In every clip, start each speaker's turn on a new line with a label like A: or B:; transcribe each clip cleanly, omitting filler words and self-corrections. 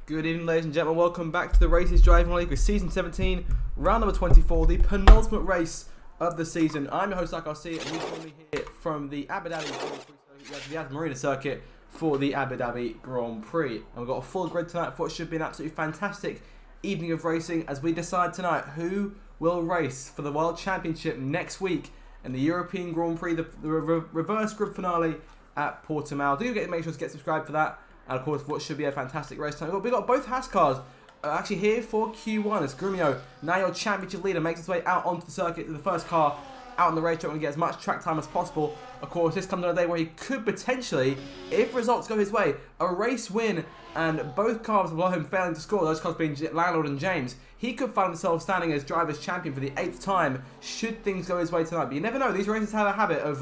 A: Good evening, ladies and gentlemen. Welcome back to the Races Driving League with Season 17, round number 24, the penultimate race of the season. I'm your host, RC, and we're currently here from the Abu Dhabi Marina circuit for the Abu Dhabi Grand Prix. And we've got a full grid tonight for what should be an absolutely fantastic evening of racing as we decide tonight who will race for the World Championship next week in the European Grand Prix, the reverse grid finale at Portimao. Do make sure to get subscribed for that. And of course, what should be a fantastic race time. We've got both Haas cars actually here for Q1 as Grumio, now your championship leader, makes its way out onto the circuit to the first car out on the racetrack and get as much track time as possible. Of course, this comes on a day where he could potentially, if results go his way, a race win and both cars below him failing to score, those cars being Landlord and James. He could find himself standing as driver's champion for the 8th time should things go his way tonight. But you never know, these races have a habit of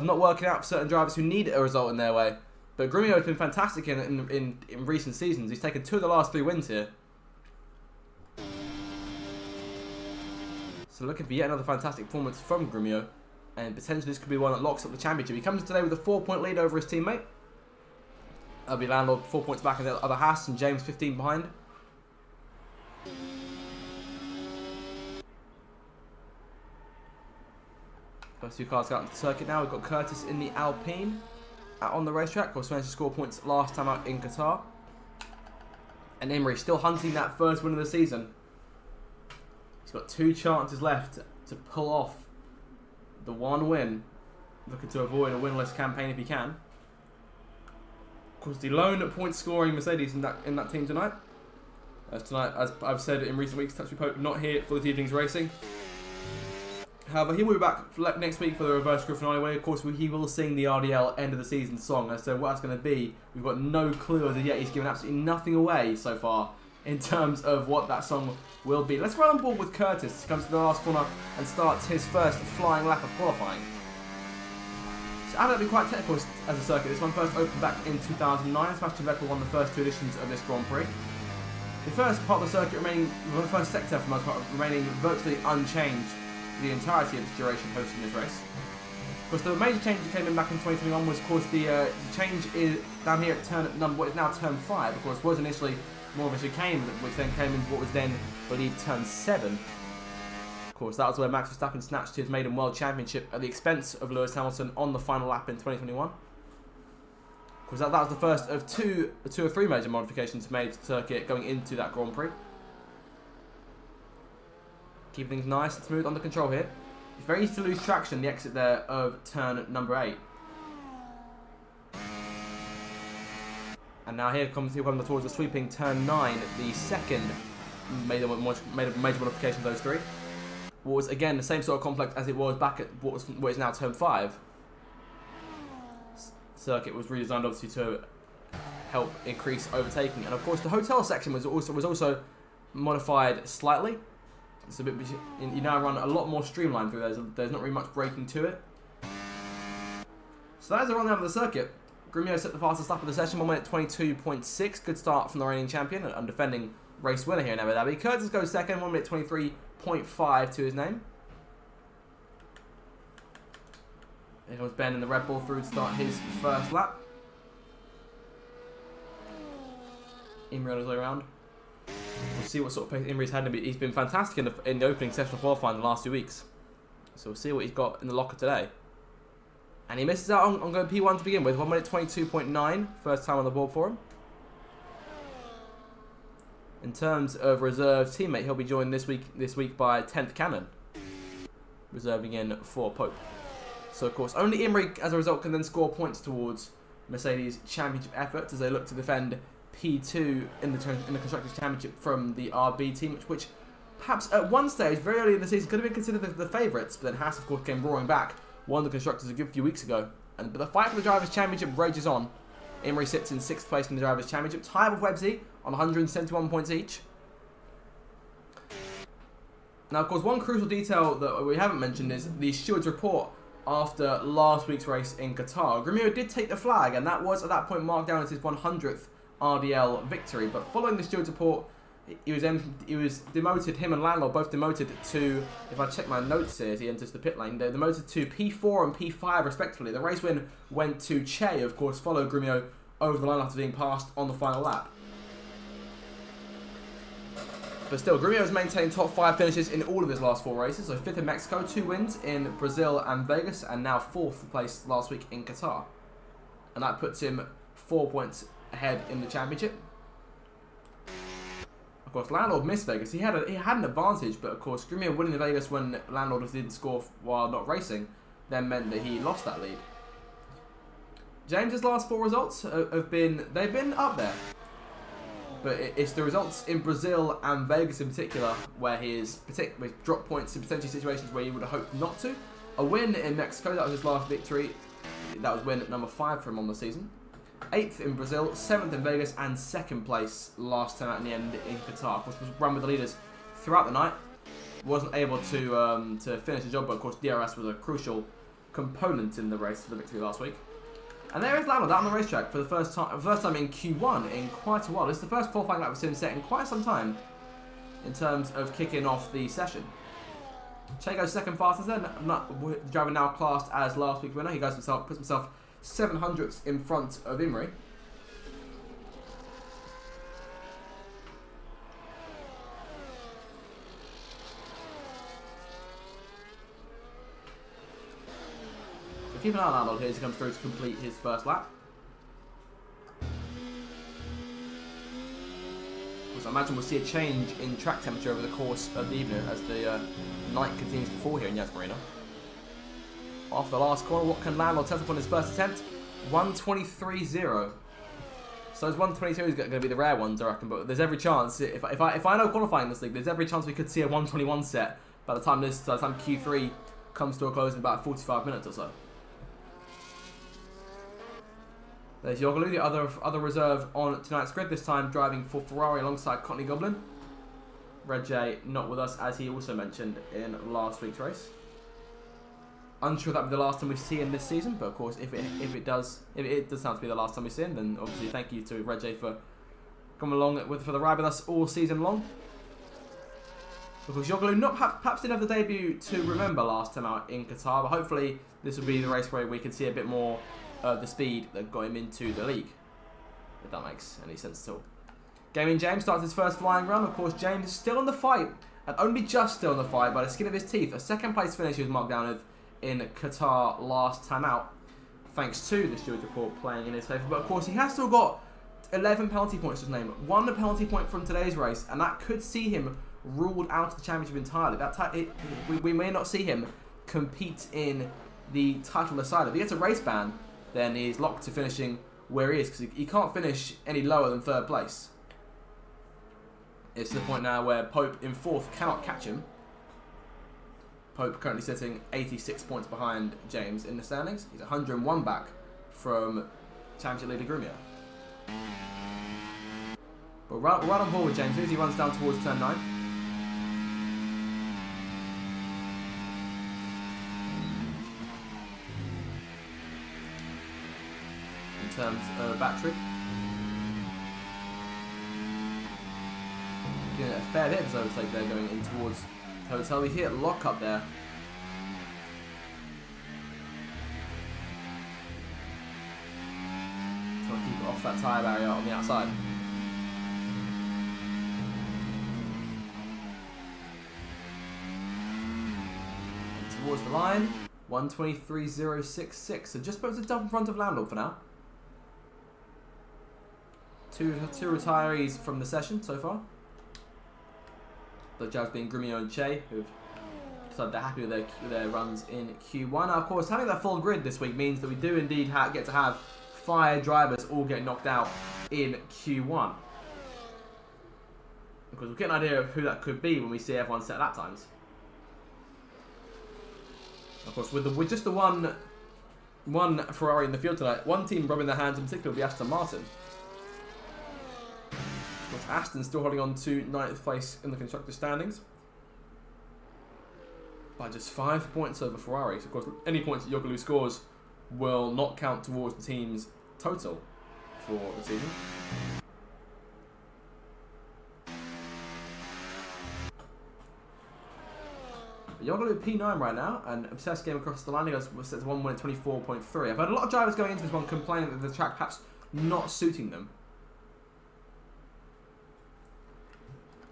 A: not working out for certain drivers who need a result in their way. But Grumio has been fantastic in recent seasons. He's taken 2 of the last 3 wins here. So looking for yet another fantastic performance from Grumio. And potentially this could be one that locks up the championship. He comes today with a 4-point lead over his teammate. That'll be Landlord 4 points back in the other Haas and James 15 behind. First 2 cars out into the circuit now. We've got Curtis in the Alpine on the racetrack. Of course, managed to score points last time out in Qatar. And Imri still hunting that first win of the season. He's got 2 chances left to pull off the 1 win. Looking to avoid a winless campaign if he can. Of course, the lone point scoring Mercedes in that team tonight. As I've said in recent weeks, Touchy Poke not here for this evening's racing. However, he will be back next week for the reverse grid finale, where of course he will sing the RDL end of the season song. As to what that's going to be, we've got no clue as of yet. He's given absolutely nothing away so far in terms of what that song will be. Let's run on board with Curtis. He comes to the last corner and starts his first flying lap of qualifying. So Abu Dhabi quite technical as a circuit. This one first opened back in 2009. Sebastian Vettel won the first 2 editions of this Grand Prix. The first part of the circuit the first sector for the most part, remaining virtually unchanged the entirety of its duration hosting this race. Of course, the major change that came in back in 2021 was, of course, the change is down here at what is now turn 5. Of course, was initially more of a chicane, which then came into what was then, I believe, turn 7. Of course, that was where Max Verstappen snatched his maiden world championship at the expense of Lewis Hamilton on the final lap in 2021. Of course, that was the first of two or three major modifications made to the circuit going into that Grand Prix. Keep things nice and smooth under control here. It's very easy to lose traction, the exit there of turn number 8. And now here comes towards the sweeping turn 9, the second major modification of those 3. What was again the same sort of complex as it was back at what is now turn 5. Circuit was redesigned obviously to help increase overtaking, and of course the hotel section was also modified slightly. It's a bit, you now run a lot more streamlined through. There's not really much braking to it. So that is a rundown of the circuit. Grumio set the fastest lap of the session, 1 minute 22.6. Good start from the reigning champion and defending race winner here in Abu Dhabi. Curtis goes second, 1 minute 23.5 to his name. Here comes Ben in the Red Bull through to start his first lap. Imri on his way around. We'll see what sort of pace Imri's had. He's been fantastic in the opening session of qualifying the last 2 weeks. So we'll see what he's got in the locker today. And he misses out on going P1 to begin with. 1 minute 22.9. First time on the board for him. In terms of reserve teammate, he'll be joined this week by 10th Cannon, reserving in for Pope. So of course, only Imri as a result can then score points towards Mercedes Championship efforts as they look to defend P2 in the Constructors' Championship from the RB team, which perhaps at one stage, very early in the season, could have been considered the favourites, but then Haas, of course, came roaring back, won the Constructors a good few weeks ago. But the fight for the Drivers' Championship rages on. Imri sits in 6th place in the Drivers' Championship, tied with Websy on 171 points each. Now, of course, one crucial detail that we haven't mentioned is the steward's report after last week's race in Qatar. Grumio did take the flag, and that was at that point marked down as his 100th RDL victory, but following the steward's report, he was demoted. Him and Landlord both demoted to, if I check my notes here as he enters the pit lane, they're demoted to P4 and P5 respectively. The race win went to Che, of course, followed Grumio over the line after being passed on the final lap. But still, Grumio has maintained top 5 finishes in all of his last 4 races. So 5th in Mexico, 2 wins in Brazil and Vegas, and now 4th place last week in Qatar. And that puts him 4 points ahead in the championship. Of course, Landlord missed Vegas. He had an advantage, but of course, Grumio winning the Vegas when Landlord didn't score while not racing then meant that he lost that lead. James's last 4 results they've been up there. But it's the results in Brazil and Vegas in particular where he's dropped points in potential situations where you would have hoped not to. A win in Mexico, that was his last victory. That was win at number 5 for him on the season. 8th in Brazil, 7th in Vegas, and 2nd place last time out in the end in Qatar. Of course, was run with the leaders throughout the night. Wasn't able to finish the job, but of course DRS was a crucial component in the race for the victory last week. And there is Landlord out on the racetrack for the first time in Q1 in quite a while. This is the first qualifying lap we've seen set in quite some time in terms of kicking off the session. Checo's second fastest then, the driver now classed as last week's winner. He puts himself 700ths in front of Imri. Keep an eye on Arnold here as he comes through to complete his first lap. So I imagine we'll see a change in track temperature over the course of the evening as the night continues to fall here in Yas Marina. After the last corner, what can Landlord test upon his first attempt? 1:23.0. So those 1:22 is going to be the rare ones, I reckon. But there's every chance, if I know qualifying this league, there's every chance we could see a 1:21 set by the time Q3 comes to a close in about 45 minutes or so. There's Yogolu, the other reserve on tonight's grid, this time driving for Ferrari alongside Courtney Goblin. Red J not with us, as he also mentioned in last week's race. Unsure if that'll be the last time we see him this season, but of course, if it does sound to be the last time we see him, then obviously thank you to Red J for coming along for the ride with us all season long. Because Yogolu perhaps didn't have the debut to remember last time out in Qatar, but hopefully this will be the race where we can see a bit more of the speed that got him into the league, if that makes any sense at all. Gaming James starts his first flying run. Of course, James is still in the fight, and only just still in the fight by the skin of his teeth. A 2nd place finish he was marked down with in Qatar last time out, thanks to the Stewards report playing in his favour. But of course, he has still got 11 penalty points to his name. 1 penalty point from today's race, and that could see him ruled out of the championship entirely. We may not see him compete in the title aside. If he gets a race ban, then he's locked to finishing where he is, because he can't finish any lower than 3rd place. It's to the point now where Pope in 4th cannot catch him. Pope currently sitting 86 points behind James in the standings. He's 101 back from championship leader Grumio. But right on board with James as he runs down towards turn 9. In terms of battery, getting a fair bit of his overtake there going in towards the hotel. We hit lock up there. Trying to keep it off that tyre barrier on the outside. And towards the line, 1:23.066. So just posted up in front of Landlord for now. Two retirees from the session so far. The judge being Grumio and Che, who've decided they're happy with their runs in Q1. Now, of course, having that full grid this week means that we do indeed get to have 5 drivers all get knocked out in Q1. Because we'll get an idea of who that could be when we see everyone set lap times. Of course, with just the one Ferrari in the field tonight, one team rubbing their hands in particular will be Aston Martin. With Aston still holding on to 9th place in the constructors' standings by just 5 points over Ferrari. So of course, any points that Yogolu scores will not count towards the team's total for the season. Yogolu P9 right now, and Obsessed game across the line. He goes set to 1 minute 24.3. I've heard a lot of drivers going into this one complaining that the track perhaps not suiting them.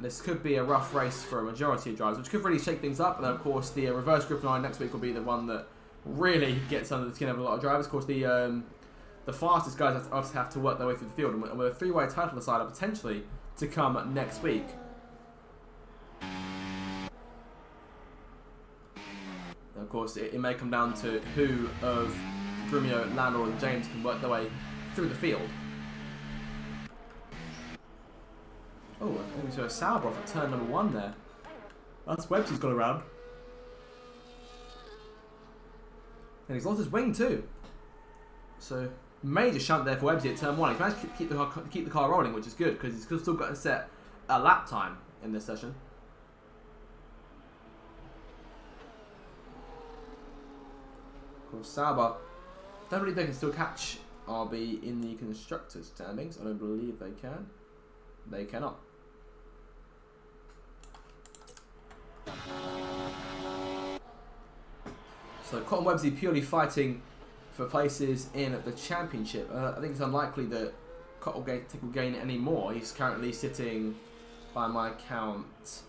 A: This could be a rough race for a majority of drivers, which could really shake things up. And then, of course, the reverse group line next week will be the one that really gets under the skin of a lot of drivers. Of course, the fastest guys obviously have to work their way through the field, and with a three-way title decider potentially to come next week. And of course, it may come down to who of Grumio, Landor, and James can work their way through the field. Oh, I think we saw a Sauber off at turn number 1 there. That's Webbsy's got around. And he's lost his wing too. So, major shunt there for Webbsy at turn 1. He's managed to keep the car rolling, which is good, because he's still got to set a lap time in this session. Of course, Sauber, don't believe they can still catch RB in the constructors' standings. I don't believe they can. They cannot. So Cotton Webbsy purely fighting for places in the championship. I think it's unlikely that Cotton will gain any more. He's currently sitting, by my count,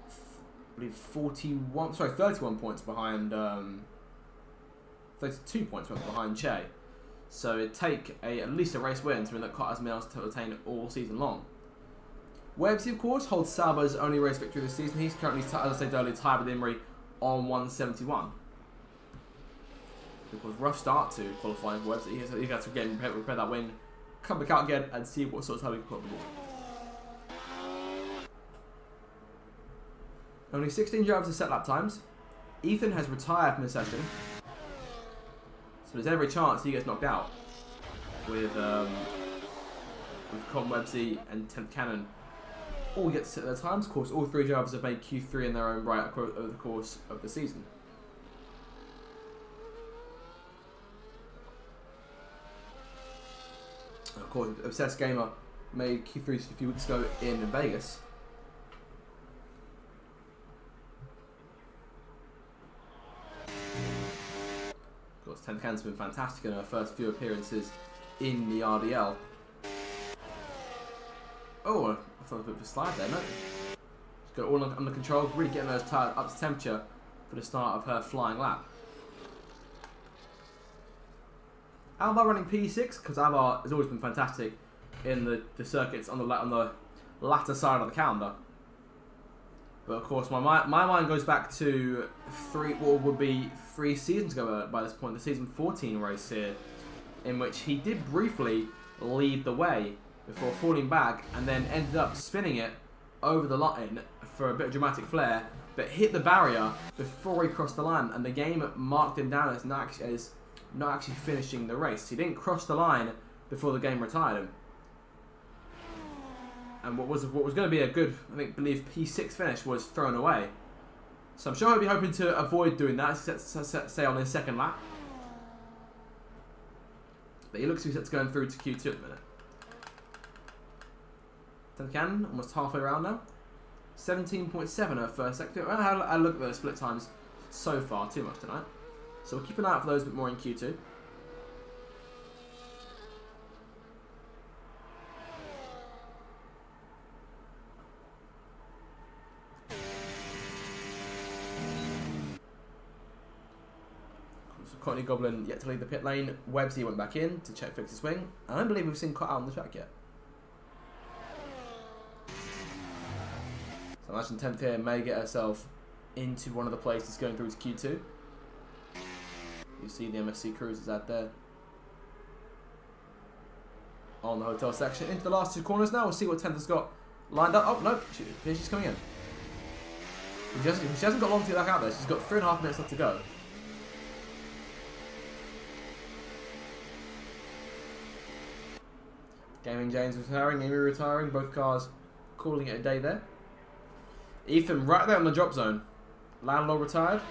A: I believe 31 points behind, 32 points behind Che. So it'd take at least a race win to mean that Cott has been able to attain all season long. Webbsy, of course, holds Sauber's only race victory this season. He's currently, as I said earlier, tied with Imrie on 171. It was a rough start to qualifying for Webbsy. He has to again repair that wing, come back out again, and see what sort of time he can put on the board. Only 16 drivers to set lap times. Ethan has retired from the session, so there's every chance he gets knocked out with Con Webbsy and 10th Cannon all get to set their times. Of course, all 3 drivers have made Q3 in their own right over the course of the season. Of course, Obsessed Gamer made Q3 just a few weeks ago in Vegas. Of course, 10th Cannon's been fantastic in her first few appearances in the RDL. Oh, I thought a bit of a slide there, no? She's got it all under control, really getting those tyres up to temperature for the start of her flying lap. Alvar running P6, because Alvar has always been fantastic in the circuits on the latter side of the calendar. But of course, my mind goes back to what would be 3 seasons ago by this point, the season 14 race here, in which he did briefly lead the way before falling back and then ended up spinning it over the line for a bit of dramatic flair, but hit the barrier before he crossed the line, and the game marked him down as not actually finishing the race. He didn't cross the line before the game retired him. And what was going to be a good, I believe P6 finish was thrown away. So I'm sure he'll be hoping to avoid doing that, say on his second lap. But he looks to be set to going through to Q2 at the minute. 10th Cannon, almost halfway around now. 17.7 her first sector. I look at the split times so far, too much tonight. So we'll keep an eye out for those a bit more in Q2. Courtney Goblin yet to leave the pit lane. Webbsy went back in to check fix his wing. I don't believe we've seen Cott out on the track yet. So I imagine 10th here may get herself into one of the places going through to Q2. You see the MSC Cruisers out there on the hotel section. Into the last 2 corners now. We'll see what 10th has got lined up. Oh, no. Here she's coming in. She hasn't got long to get back out there. She's got 3.5 minutes left to go. Gaming James retiring, Amy retiring, both cars calling it a day there. Ethan right there on the drop zone. Landlord retired.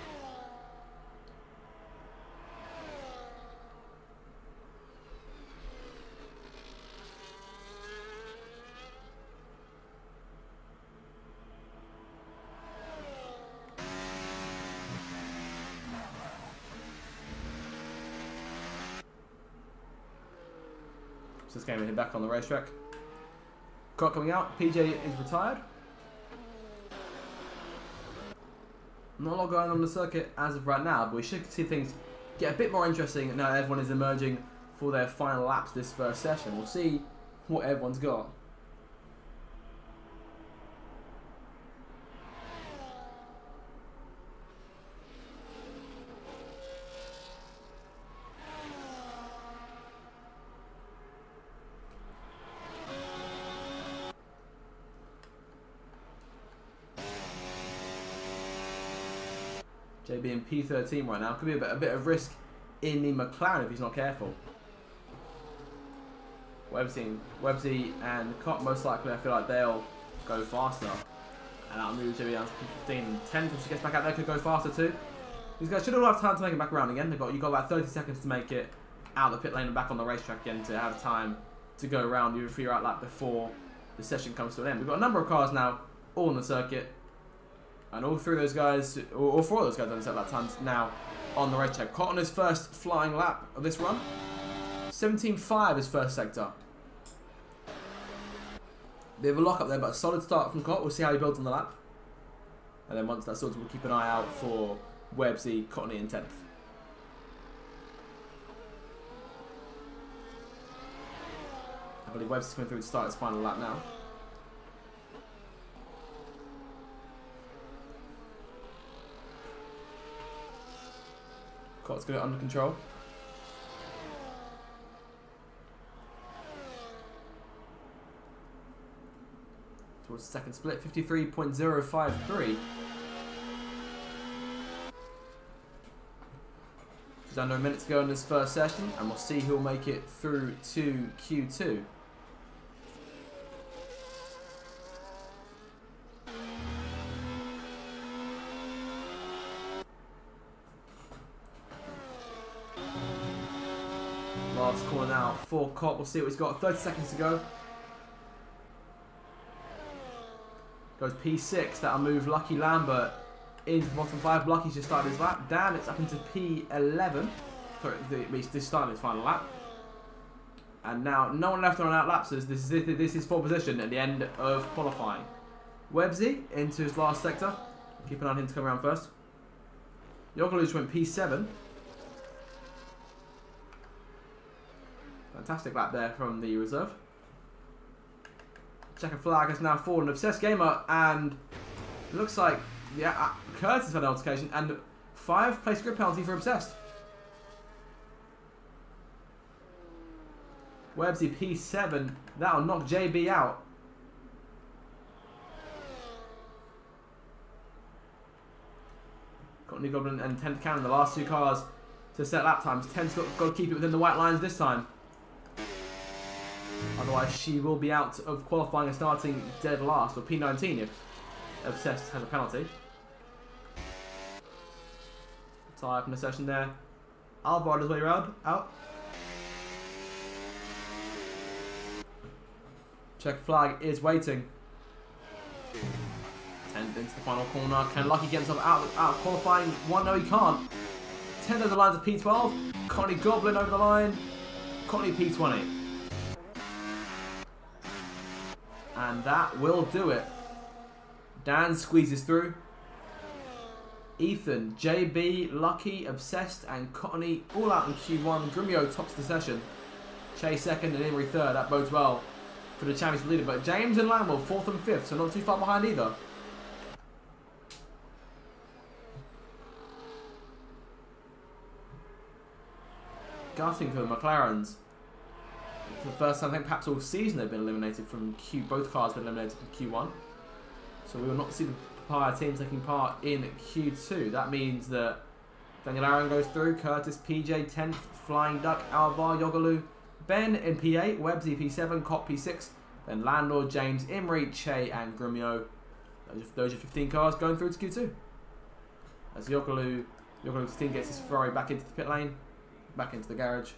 A: So this game is back on the racetrack. Cot coming out. PJ is retired. Not a lot going on the circuit as of right now, but we should see things get a bit more interesting now that everyone is emerging for their final laps this first session. We'll see what everyone's got. JB in P13 right now. Could be a bit of risk in the McLaren if he's not careful. Websy and Cot most likely, I feel like they'll go faster. And that'll move JB down to P15. 10 if she gets back out there could go faster too. These guys should all have time to make it back around again. You've got about 30 seconds to make it out of the pit lane and back on the racetrack again to have time to go around you for your out lap before the session comes to an end. We've got a number of cars now all on the circuit. And all three of those guys, or all four of those guys don't set lap times now on the racetrack. Cot on his first flying lap of this run. 17.5 his first sector. Bit of a lock up there, but a solid start from Cot. We'll see how he builds on the lap. And then once that's sorted, we'll keep an eye out for Websy, Cotney in 10th. I believe Websy's coming through to start his final lap now. Cot's got it under control. Towards the second split, 53.053. Just under a minute to go in this first session, and we'll see who'll make it through to Q2. Last corner now for Cot. We'll see what he's got. 30 seconds to go. Goes P6. That'll move Lucky Lambert into the bottom 5. Lucky's just started his lap. Dan, it's up into P11. Sorry, at least this started his final lap. And now no one left on out laps. This is full position at the end of qualifying. Websy into his last sector. Keep an eye on him to come around first. Yogoluch went P7. Fantastic lap there from the reserve. Checker flag has now fallen. Obsessed Gamer, and it looks like Curtis had an altercation and 5 place grid penalty for Obsessed. Websy P7. That'll knock JB out. Got New Goblin and 10th Cannon, the last 2 cars to set lap times. 10's got to keep it within the white lines this time. Otherwise, she will be out of qualifying and starting dead last, or P19 if Obsessed has a penalty. Tyre from the session there. Alvaro his way around, out. Check flag is waiting. 10th into the final corner. Can Lucky get himself out of qualifying? One, no he can't. 10 over the lines of P12. Connie Goblin over the line. Connie P20. And that will do it. Dan squeezes through. Ethan, JB, Lucky, Obsessed, and Cottony all out in Q1. Grimio tops the session. Chase second and Emery third. That bodes well for the championship leader. But James and Lamwell 4th and 5th, so not too far behind either. Gutting for the McLarens. For the first time, I think perhaps all season they've been eliminated from Q. Both cars have been eliminated from Q1. So we will not see the Papaya team taking part in Q2. That means that Daniel Aaron goes through, Curtis, PJ, 10th, Flying Duck, Alvar, Yogalu, Ben in P8, Websy P7, Cop P6, then Landlord, James, Imri, Che, and Grumio. Those are 15 cars going through to Q2. As Yogalu's team gets his Ferrari back into the pit lane, back into the garage.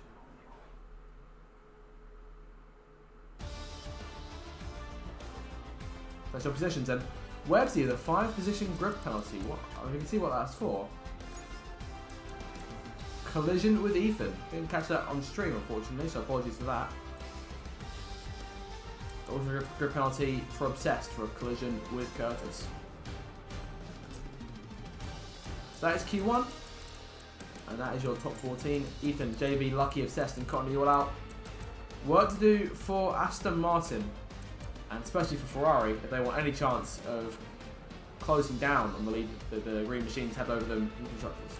A: That's your positions then. Websy, the 5 position grip penalty. What? I mean, you can see what that's for. Collision with Ethan. Didn't catch that on stream, unfortunately, so apologies for that. Also a grid penalty for Obsessed for a collision with Curtis. So that is Q1. And that is your top 14. Ethan, JB, Lucky, Obsessed and Cotton, you all out. Work to do for Aston Martin, and especially for Ferrari, if they want any chance of closing down on the lead that the Green Machines have over them in Constructors.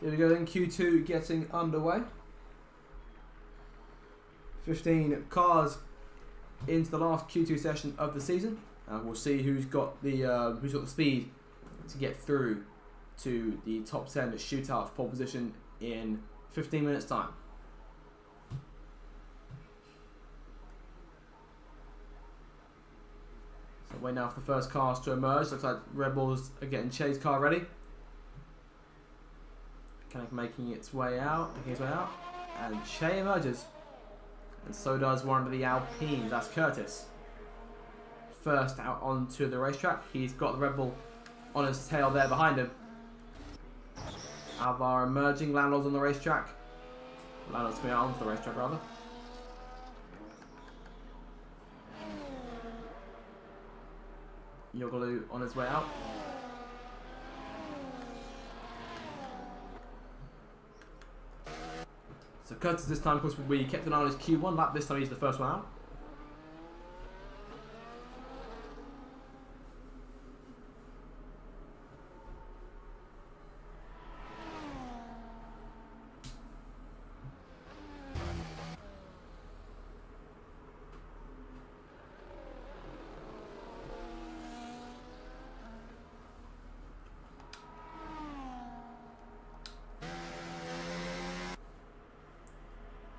A: Here we go then, Q2 getting underway. 15 cars into the last Q2 session of the season, and we'll see who's got the speed to get through to the top 10 shootout of pole position in 15 minutes time. So wait now for the first cars to emerge. Looks like Red Bulls are getting Che's car ready. Kind of making its way out, and Che emerges, and so does one of the Alpines. That's Curtis. First out onto the racetrack. He's got the Red Bull on his tail there behind him. Alvar emerging, Landlord's on the racetrack. Landlord's coming out onto the racetrack rather. Yogalu on his way out. So Curtis this time, of course, we kept an eye on his Q1 lap. This time he's the first one out.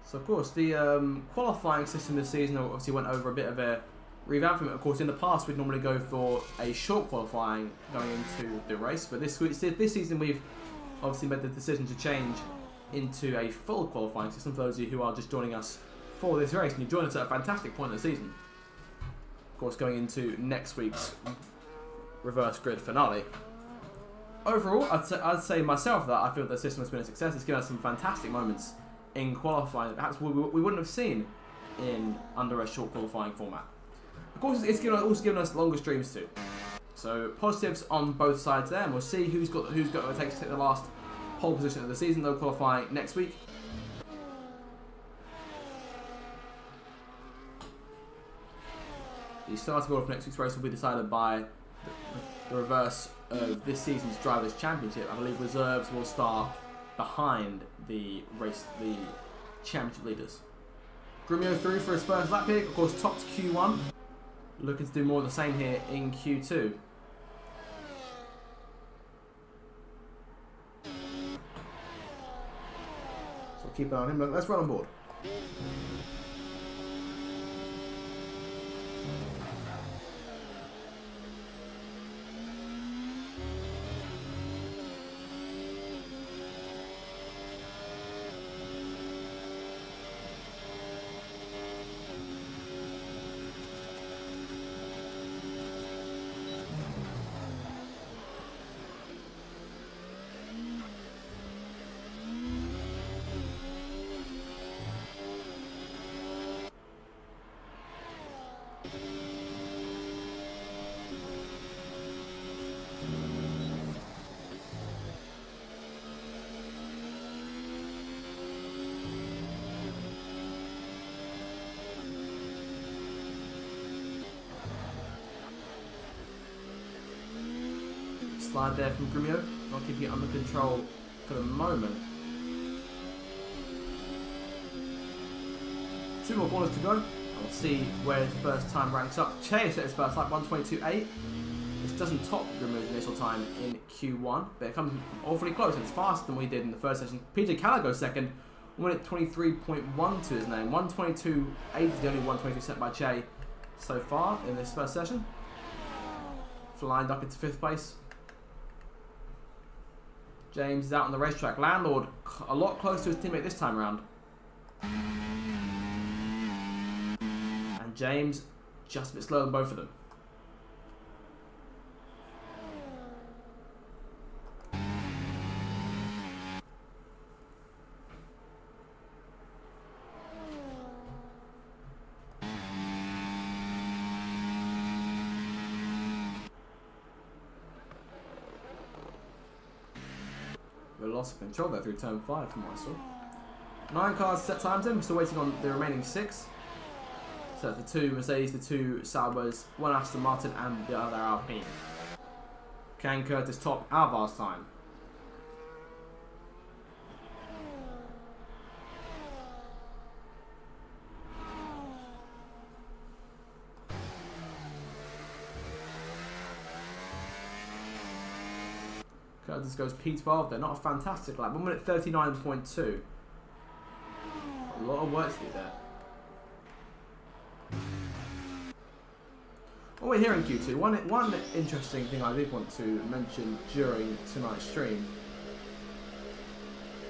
A: So of course the qualifying system this season obviously went over a bit of a revampment. Of course in the past we'd normally go for a short qualifying going into the race, but this season we've obviously made the decision to change into a full qualifying system for those of you who are just joining us for this race, and you join us at a fantastic point in the season. Of course going into next week's reverse grid finale. Overall, I'd say myself that I feel the system has been a success. It's given us some fantastic moments in qualifying that perhaps we wouldn't have seen in under a short qualifying format. Of course, it's also given us longer streams too. So positives on both sides there, and we'll see who's got what it takes to take the last pole position of the season. They'll qualify next week. The starting order for next week's race will be decided by the reverse of this season's Drivers' Championship. I believe reserves will start behind the championship leaders. Grumio through for his first lap here, of course topped Q1, looking to do more of the same here in Q2. So keep an eye on him, let's run on board. Slide there from Grumio, not keeping it under control for the moment. 2 more corners to go, and we'll see where his first time ranks up. Che set his first lap, 1:22.8. This doesn't top Grumio's initial time in Q1, but it comes awfully close, and it's faster than we did in the first session. Peter Callagher second, 1:23.1 to his name. 1:22.8 is the only 1:22 set by Che so far in this first session. Flying duck into 5th place. James is out on the racetrack. Landlord a lot closer to his teammate this time around. And James just a bit slower than both of them. Loss of control there through turn 5 from what I saw. 9 cars set times in. We're still waiting on the remaining 6. So the 2 Mercedes, the 2 Saubers, 1 Aston Martin, and the other Alpine. Can Curtis top Alvar's time? Curtis goes P12 there, not a fantastic lap. 1 minute 39.2. A lot of work to do there. Well, we're here in Q2. One interesting thing I did want to mention during tonight's stream.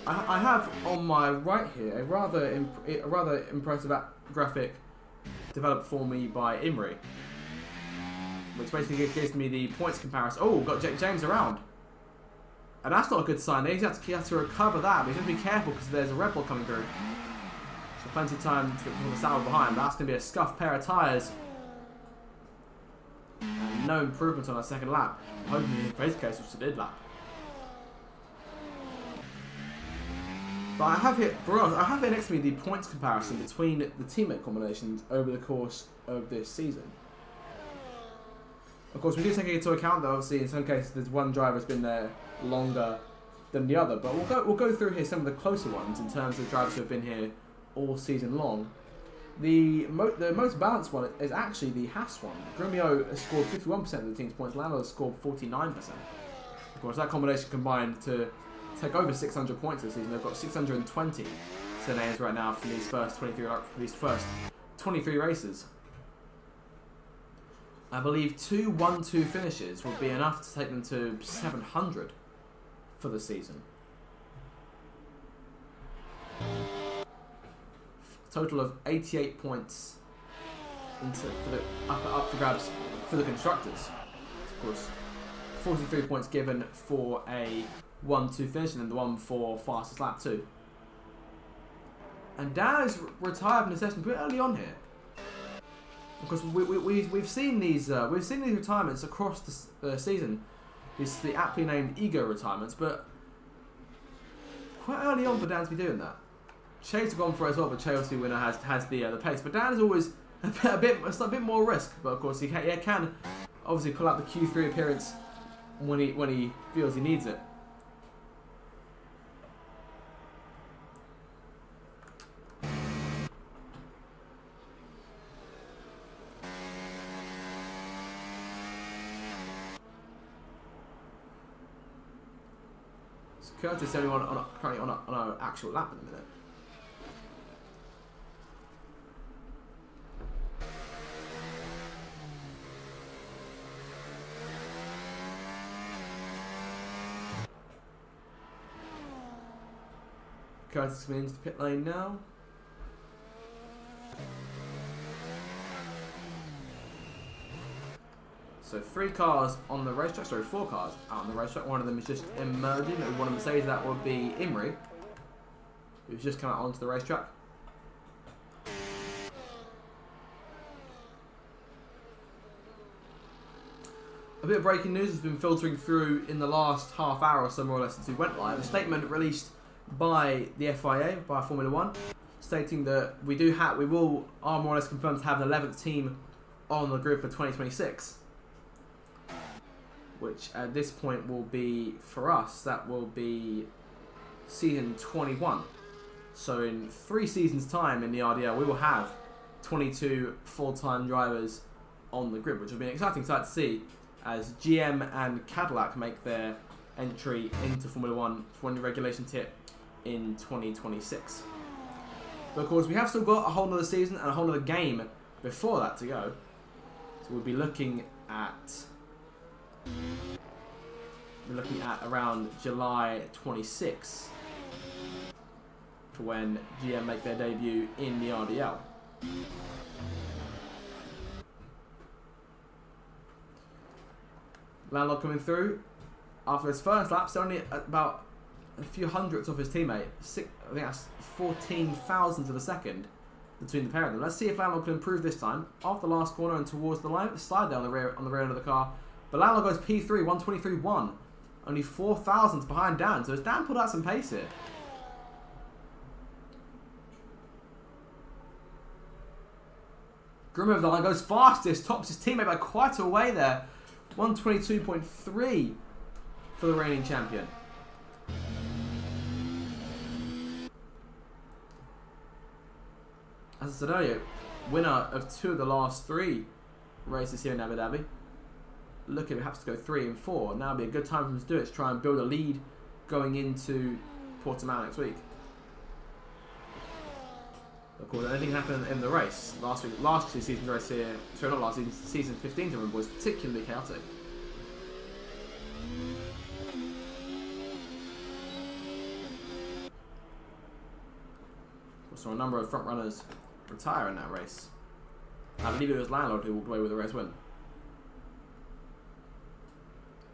A: I have on my right here a rather impressive graphic developed for me by Imri, which basically gives me the points comparison. Oh, got James around. And that's not a good sign. He has to recover that, but he's going to be careful because there's a Red Bull coming through. So plenty of time to get from the Sauber behind. That's going to be a scuffed pair of tyres. And no improvement on our second lap. Hopefully for his case, which it did lap. But I have here next to me the points comparison between the teammate combinations over the course of this season. Of course, we do take into account that obviously in some cases there's one driver has been there longer than the other, but we'll go through here some of the closer ones in terms of drivers who have been here all season long. The most balanced one is actually the Haas one. Grumio has scored 51% of the team's points. Lando has scored 49%. Of course, that combination combined to take over 600 points this season. They've got 620 names right now for these first 23 races. I believe 2 1-2 finishes would be enough to take them to 700 for the season. Total of 88 points up for grabs for the constructors. Of course, 43 points given for a 1-2 finish and then the one for fastest lap too. And Dan has retired from the session pretty early on here. Because we've seen these retirements across the season. It's the aptly named ego retirements, but quite early on for Dan to be doing that. Che's gone for it as well, but Che obviously winner has the pace. But Dan is always a bit more risk. But of course he can obviously pull out the Q3 appearance when he feels he needs it. Curtis is only currently on an actual lap at the minute. Curtis is coming into the pit lane now. So 3 cars on the racetrack, sorry 4 cars out on the racetrack. One of them is just emerging. One of them says that would be Imri, who's just come out onto the racetrack. A bit of breaking news has been filtering through in the last half hour or so, more or less, since we went live. A statement released by the FIA, by Formula 1, stating that we are more or less confirmed to have an 11th team on the grid for 2026. Which at this point will be, for us, that will be season 21. So in 3 seasons' time in the RDL, we will have 22 full-time drivers on the grid, which will be an exciting sight to see as GM and Cadillac make their entry into Formula 1 when the regulations hit in 2026. But of course, we have still got a whole other season and a whole other game before that to go. So we'll be looking at we're looking at around July 26 for when GM make their debut in the RDL. Landlord coming through after his first lap, still only about a few hundredths of his teammate. I think that's 14 thousandths of a second between the pair of them. Let's see if Landlord can improve this time. Off the last corner and towards the line, slide down the rear end of the car. But Landlord goes P3, 123.1. Only 4 thousandths behind Dan. So has Dan pulled out some pace here? Grim over the line, goes fastest, tops his teammate by quite a way there. 122.3 for the reigning champion. As I said earlier, winner of 2 of the last 3 races here in Abu Dhabi. Looking perhaps to go 3 and 4. Now would be a good time for him to do it, to try and build a lead going into Portimao next week. Of course, anything happened in the race. Last season's race here, sorry, not last season, season 15 to remember, was particularly chaotic. We saw a number of front runners retire in that race. I believe it was Landlord who walked away with the race win.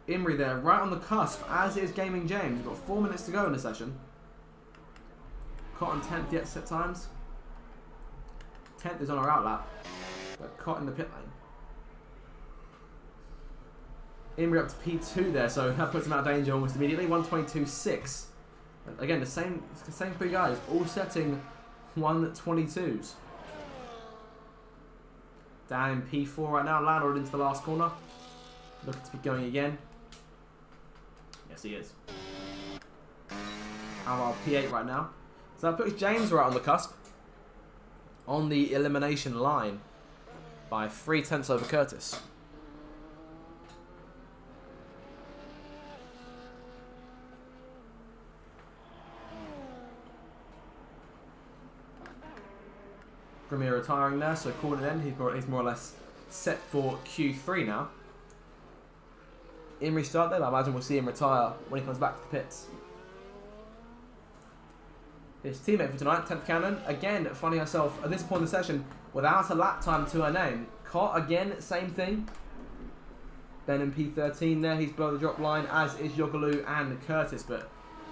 A: Imri there, right on the cusp, as is Gaming James. We've got 4 minutes to go in the session. Cotton 10th yet set times. 10th is on our outlap, but caught in the pit lane. Imri up to P2 there, so that puts him out of danger almost immediately. 122.6. Again, the same 3 guys, all setting 122s. Down in P4 right now, Landlord into the last corner. Looking to be going again. Yes, he is. Our P8 right now. So that puts James right on the cusp. On the elimination line by 0.3 over Curtis. Grimir retiring there, so calling it in. He's more or less set for Q3 now. In restart there, I imagine we'll see him retire when he comes back to the pits. His teammate for tonight, 10th Cannon, again finding herself at this point in the session without a lap time to her name. Cot again, same thing. Ben in P13 there, he's below the drop line, as is Yogaloo and Curtis. But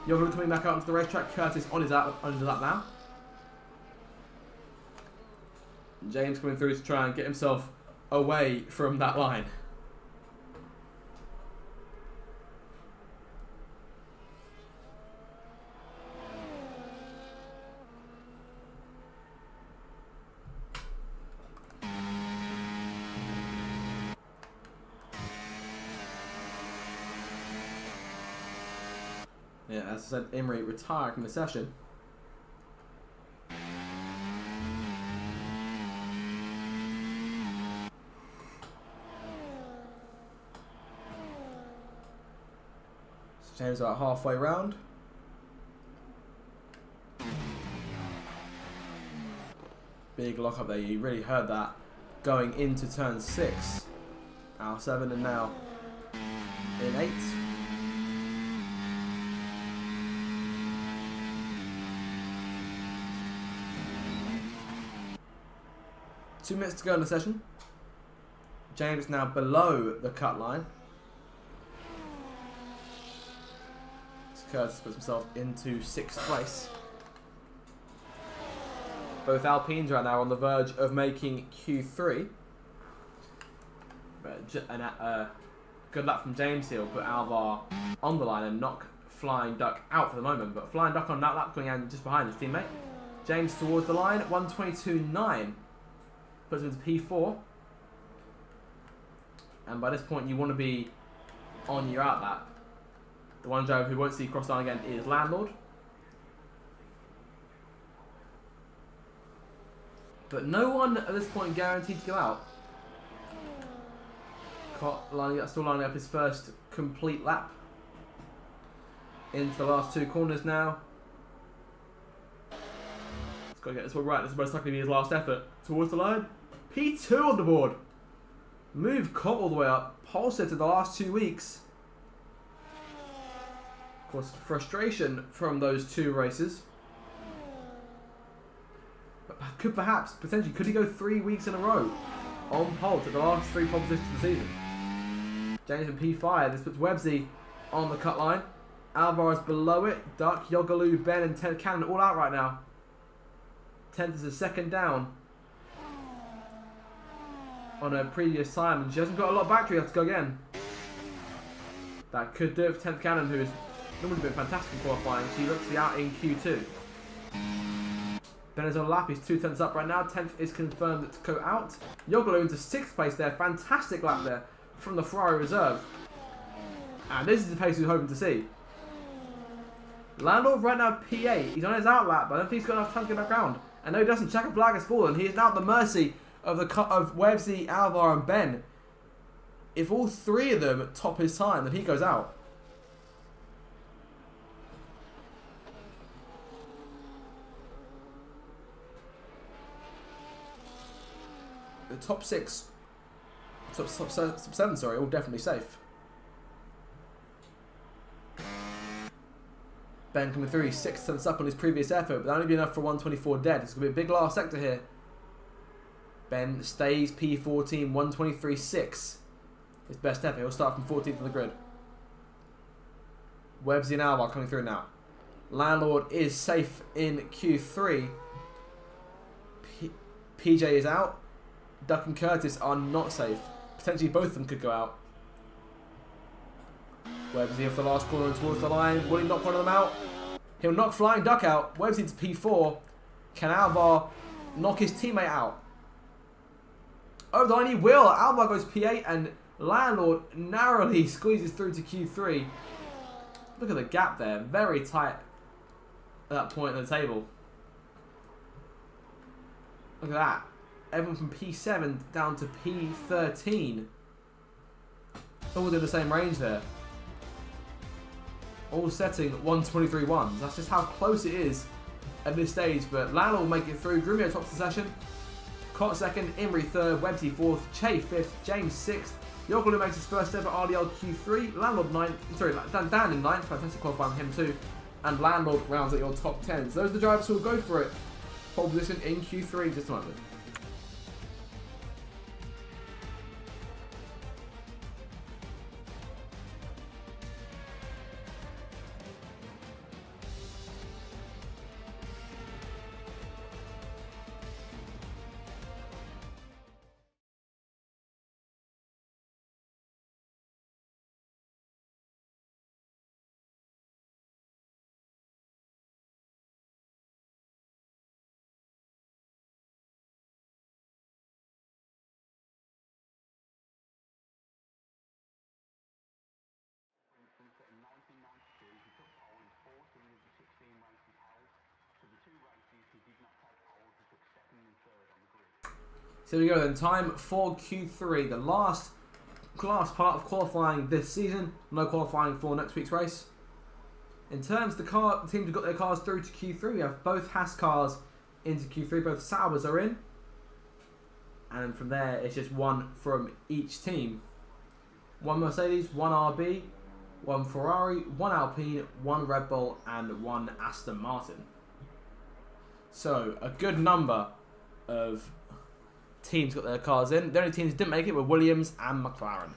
A: Yogaloo coming back out onto the racetrack, Curtis on his lap now. James coming through to try and get himself away from that line. Yeah, as I said, Imri retired from the session. So James about halfway round. Big lock up there, you really heard that going into turn 6. Now 7 and now in 8. 2 minutes to go in the session. James now below the cut line. So Curtis puts himself into 6th place. Both Alpines right now on the verge of making Q3. But good luck from James here. We'll put Alvar on the line and knock Flying Duck out for the moment. But Flying Duck on that lap going in just behind his teammate. James towards the line, 122.9. Puts him into P4. And by this point you want to be on your outlap. The one driver who won't see cross line again is Landlord. But no one at this point guaranteed to go out. Still lining up his first complete lap. Into the last 2 corners now. He's got to get this one right. This is most likely to be his last effort. Towards the line. P2 on the board. Move Cot all the way up. Pole set to the last 2 weeks. Of course, frustration from those two races. But could perhaps, potentially, could he go 3 weeks in a row on pole to the last 3 pole positions of the season? James in P5. This puts Websy on the cut line. Alvarez below it. Duck, Yogaloo, Ben, and 10th Cannon all out right now. 10th is a second down on a previous time, and she hasn't got a lot of battery. Have to go again. That could do it for 10th Cannon, who has normally been fantastic in qualifying. She looks to be out in Q2. Ben is on lap. He's 2 tenths up right now. 10th is confirmed to go out. Yogaloo into 6th place there. Fantastic lap there from the Ferrari reserve. And this is the pace we were hoping to see. Landau right now P8. He's on his out lap, but I don't think he's got enough time to get back round. And no, he doesn't. Checker flag has fallen. He is now at the mercy of Websy, Alvar, and Ben. If all 3 of them top his time, then he goes out. The top 7, sorry, all definitely safe. Ben coming through, he's 6 tenths up on his previous effort, but that'll only be enough for 124 dead. It's going to be a big last sector here. Ben stays P14, 123.6. His best effort. He'll start from 14th on the grid. Websy and Alvar coming through now. Landlord is safe in Q3. PJ is out. Duck and Curtis are not safe. Potentially both of them could go out. Websy off the last corner and towards the line. Will he knock one of them out? He'll knock Flying Duck out. Websy to P4. Can Alvar knock his teammate out? Oh, the line he will. Alvar goes P8 and Landlord narrowly squeezes through to Q3. Look at the gap there. Very tight at that point in the table. Look at that. Everyone from P7 down to P13. All within the same range there. All setting 123.1. That's just how close it is at this stage. But Landlord will make it through. Grumio tops the session. Cott second. Imrie third. Websy fourth. Che fifth. James sixth. Yogaloo makes his first ever RDL Q3. Landlord ninth. Sorry, Dan in ninth. Fantastic qualifying him too. And Landlord rounds at your top 10. So those are the drivers who will go for it. Pole position in Q3 in just a moment. So here we go then, time for Q3, the last part of qualifying this season. No qualifying for next week's race. In terms of the teams who got their cars through to Q3, we have both Haas cars into Q3, both Saubers are in. And from there, it's just one from each team. One Mercedes, one RB, one Ferrari, one Alpine, one Red Bull, and one Aston Martin. So, a good number of teams got their cars in. The only teams that didn't make it were Williams and McLaren.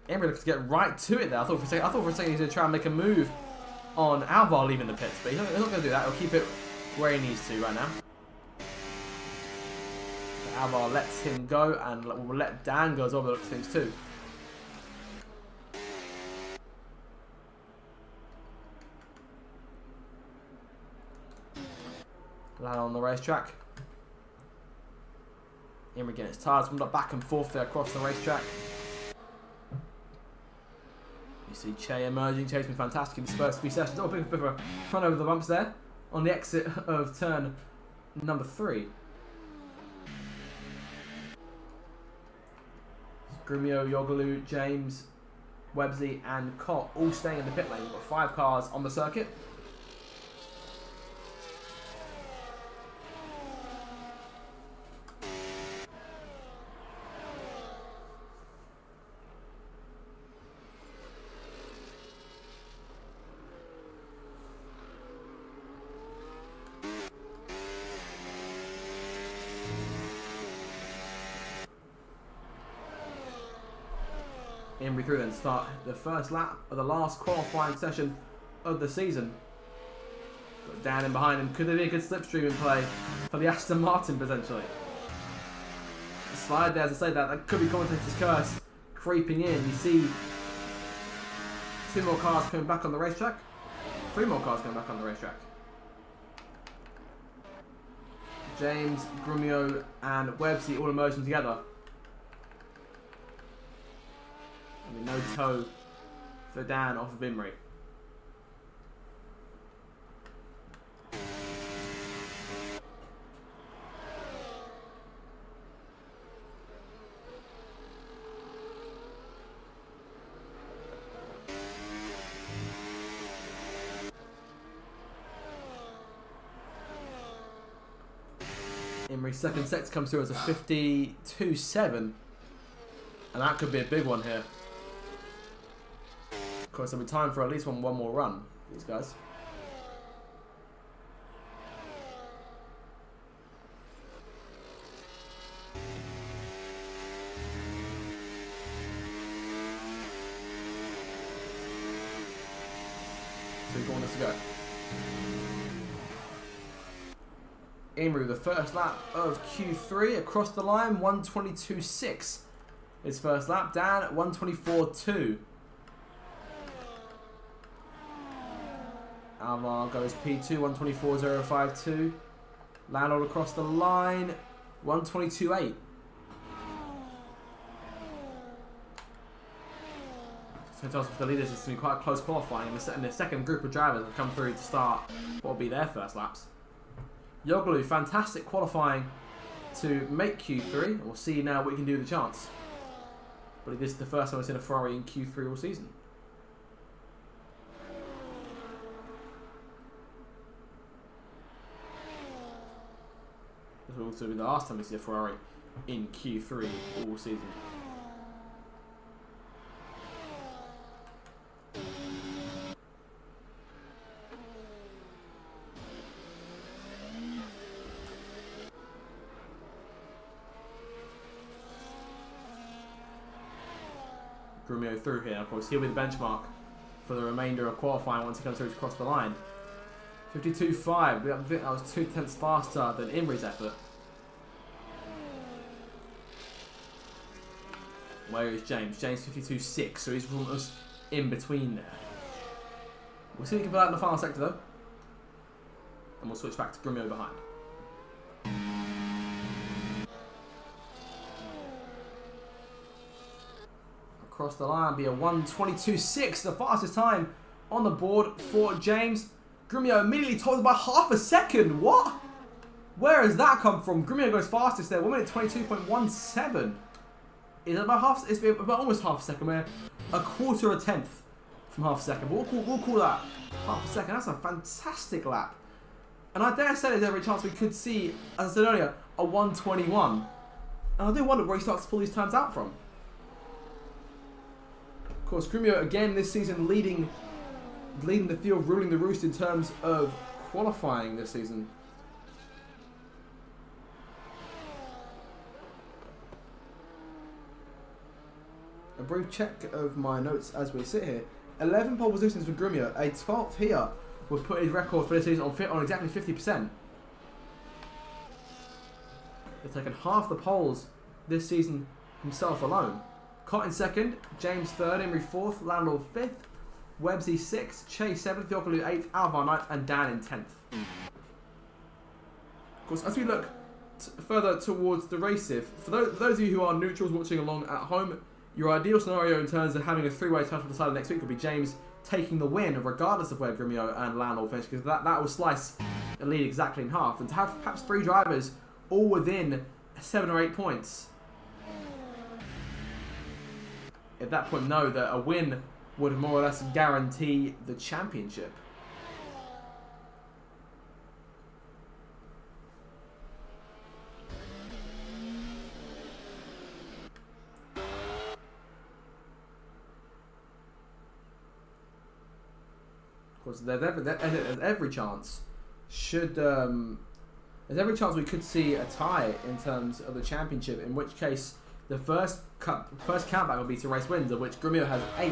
A: Imrie looks to get right to it there. I thought for a second he was going to try and make a move on Alvar leaving the pits, but he's not going to do that. He'll keep it where he needs to right now. But Alvar lets him go and will let Dan go as well, but looks things too. Land on the racetrack. Imrie getting his tyres warmed up back and forth there across the racetrack. You see Che emerging. Che's been fantastic in his first 3 sessions. Oh, a bit of a front over the bumps there on the exit of turn number 3. Grumio, Yogaloo, James, Websy and Cott all staying in the pit lane. We've got 5 cars on the circuit. Imrie through then start the first lap of the last qualifying session of the season. Got Dan in behind him. Could there be a good slipstream in play for the Aston Martin potentially? The slide there, as I say that could be commentator's curse creeping in. You see 2 more cars coming back on the racetrack. 3 more cars coming back on the racetrack. James, Grumio and Websey all emerging together. I mean, no toe for Dan off of Imrie. Imrie's second set comes through as a 52.7, and that could be a big one here. Of course, there'll be time for at least one more run for these guys. So 2 corners to go. Imrie, the first lap of Q3 across the line, 1:22.6. His first lap. Dan at 1:24.2. Alvar goes P2, 1:24.052. Landlord across the line, 1:22.8. So it tells us for the leaders it's going to be quite a close qualifying, and the second group of drivers will come through to start what will be their first laps. Yoglu, fantastic qualifying to make Q3, and we'll see now what he can do with the chance. But this is the first time we've seen a Ferrari in Q3 all season. This will also be the last time we see a Ferrari in Q3 all season. Grumio through here. Of course, he'll be the benchmark for the remainder of qualifying once he comes through to cross the line. 52.5. I think that was 2 tenths faster than Imrie's effort. Where is James? James 52.6, so he's almost in between there. We'll see if we can put out in the final sector though. And we'll switch back to Grumio behind. Across the line, be a 1:22.6, the fastest time on the board for James. Grumio immediately told by half a second. What? Where has that come from? Grumio goes fastest there, 1:22.17. Is it about half? It's about almost half a second. We're a quarter of a tenth from half a second. But we'll call that half a second. That's a fantastic lap. And I dare say there's every chance we could see, as I said earlier, a 1:21. And I do wonder where he starts to pull these times out from. Of course, Grumio again this season leading the field, ruling the roost in terms of qualifying this season. A brief check of my notes as we sit here. 11 pole positions for Grumio. A 12th here would put his record for this season on exactly 50%. He's taken half the poles this season himself alone. Cott in second, James third, Imrie fourth, Landau fifth, Websey sixth, Chase seventh, Yoglu eighth, Alvar ninth, and Dan in 10th. Of course, as we look further towards the race, for those of you who are neutrals watching along at home, your ideal scenario in terms of having a three-way title decided next week would be James taking the win, regardless of where Grumio and Landau finish, because that will slice the lead exactly in half. And to have perhaps 3 drivers all within 7 or 8 points, at that point know that a win would more or less guarantee the championship. Of course, there's every chance there's every chance we could see a tie in terms of the championship, in which case The first countback will be to race wins, of which Grumio has 8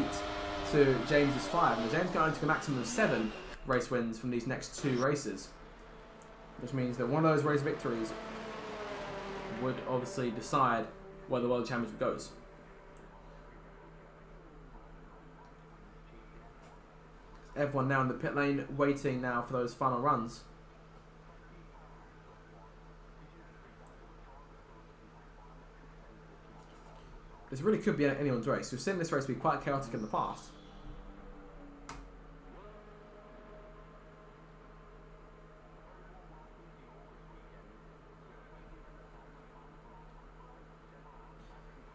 A: to James's 5. And James going to take a maximum of 7 race wins from these next 2 races. Which means that one of those race victories would obviously decide where the World Championship goes. Everyone now in the pit lane waiting now for those final runs. This really could be anyone's race. We've seen this race be quite chaotic in the past.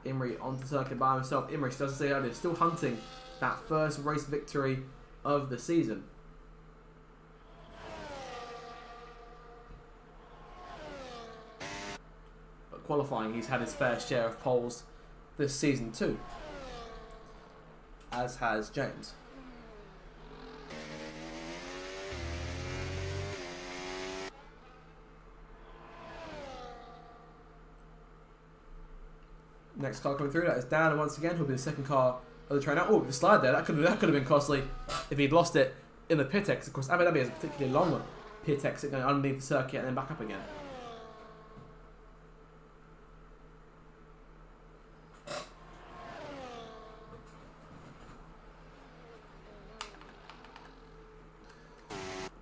A: Imrie onto the circuit by himself. Imrie, as I say earlier, still hunting that first race victory of the season. But qualifying, he's had his fair share of poles this season too, as has James. Next car coming through, that is Dan once again, who'll be the second car of the train out. Oh, the slide there, that could have been costly if he'd lost it in the pit exit. Of course, Abu Dhabi has a particularly long pit exit going underneath the circuit and then back up again.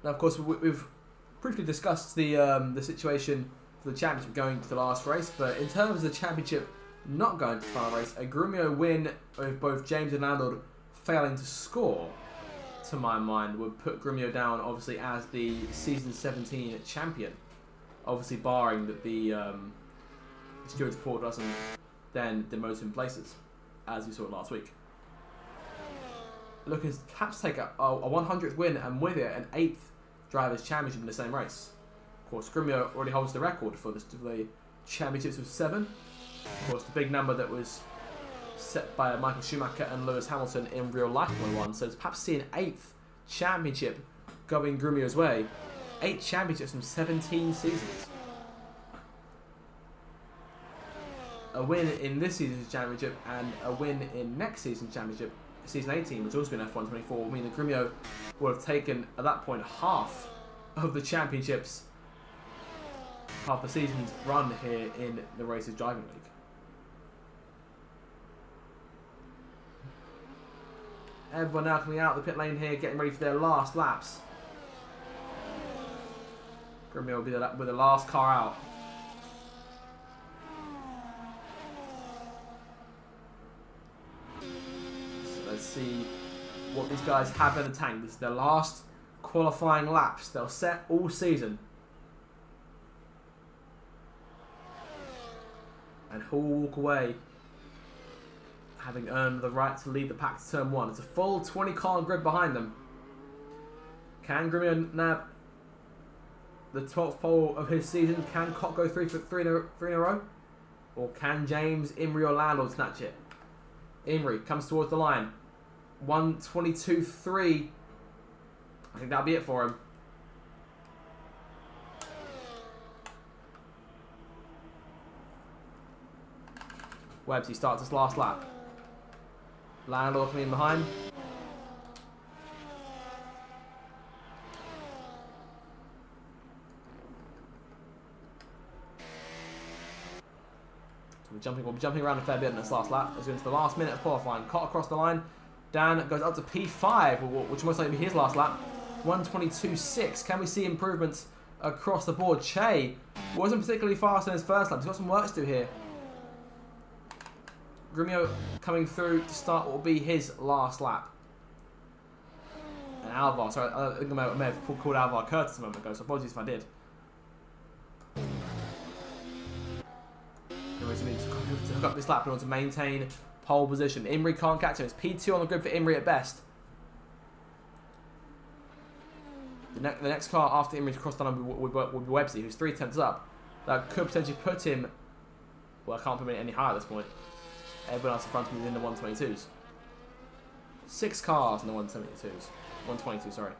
A: Now, of course, we've briefly discussed the situation for the championship going to the last race, but in terms of the championship not going to the final race, a Grumio win with both James and Landlord failing to score, to my mind, would put Grumio down, obviously, as the season 17 champion. Obviously, barring that the Stewards Report doesn't then demote him places, as we saw last week. Looking to perhaps take a 100th win and with it an 8th Drivers' Championship in the same race. Of course, Grumio already holds the record for the championships with 7. Of course, the big number that was set by Michael Schumacher and Lewis Hamilton in real life won. So to perhaps see an 8th championship going Grumio's way. 8 championships from 17 seasons. A win in this season's championship and a win in next season's championship, season 18, which also been F1 24, will mean that Grumio would have taken, at that point, half of the championships, half the season's run here in the Racers Driving League. Everyone now coming out of the pit lane here, getting ready for their last laps. Grumio will be with the last car out. Let's see what these guys have in the tank. This is their last qualifying laps. They'll set all season. And who will walk away having earned the right to lead the pack to turn 1. It's a full 20 car grid behind them. Can Grumio nab the 12th pole of his season? Can Cott go three in a row? Or can James, Imrie or Landlord snatch it? Imrie comes towards the line. 1:22.3. I think that'll be it for him. Webbsy starts his last lap. Landlord coming in behind. So we'll be jumping around a fair bit in this last lap as we're into the last minute of qualifying. Caught across the line. Dan goes up to P5, which will most likely be his last lap. 1:22.6. Can we see improvements across the board? Che wasn't particularly fast in his first lap. He's got some work to do here. Grumio coming through to start what will be his last lap. And Alvar, sorry, I think I may have called Alvar Curtis a moment ago, so apologies if I did. Grumio needs to hook up this lap in order to maintain pole position. Imrie can't catch him. It's P2 on the grid for Imrie at best. The next car after Imrie's crossed the line will be Webbsy, who's 3 tenths up. That could potentially put him... Well, I can't put him any higher at this point. Everyone else in front of me is in the 122s. 6 cars in the 172s. 122, sorry.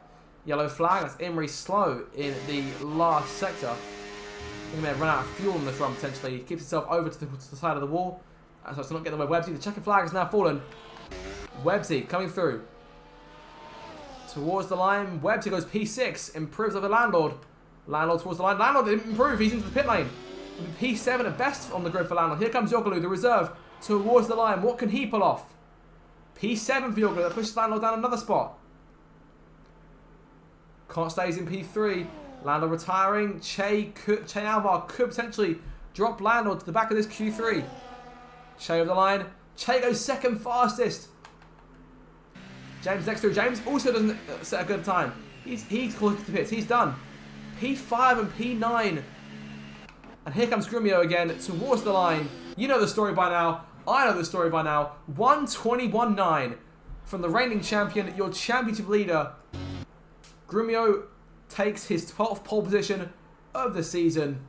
A: Yellow flag, that's Imrie slow in the last sector. He may have run out of fuel in this run potentially. He keeps himself over to the side of the wall. So it's not getting away. Websy, the checkered flag has now fallen. Websy coming through. Towards the line. Websy goes P6. Improves over Landlord. Landlord towards the line. Landlord didn't improve. He's into the pit lane. P7 at best on the grid for Landlord. Here comes Yoglu, the reserve, towards the line. What can he pull off? P7 for Yoglu. That pushes Landlord down another spot. Cont stays in P3. Landlord retiring. Che Alvar could potentially drop Landlord to the back of this Q3. Che over the line. Che goes second fastest. James next through. James also doesn't set a good time. He's close to the pits. He's done. P5 and P9. And here comes Grumio again towards the line. You know the story by now. I know the story by now. 1:21.9 from the reigning champion, your championship leader. Grumio takes his 12th pole position of the season.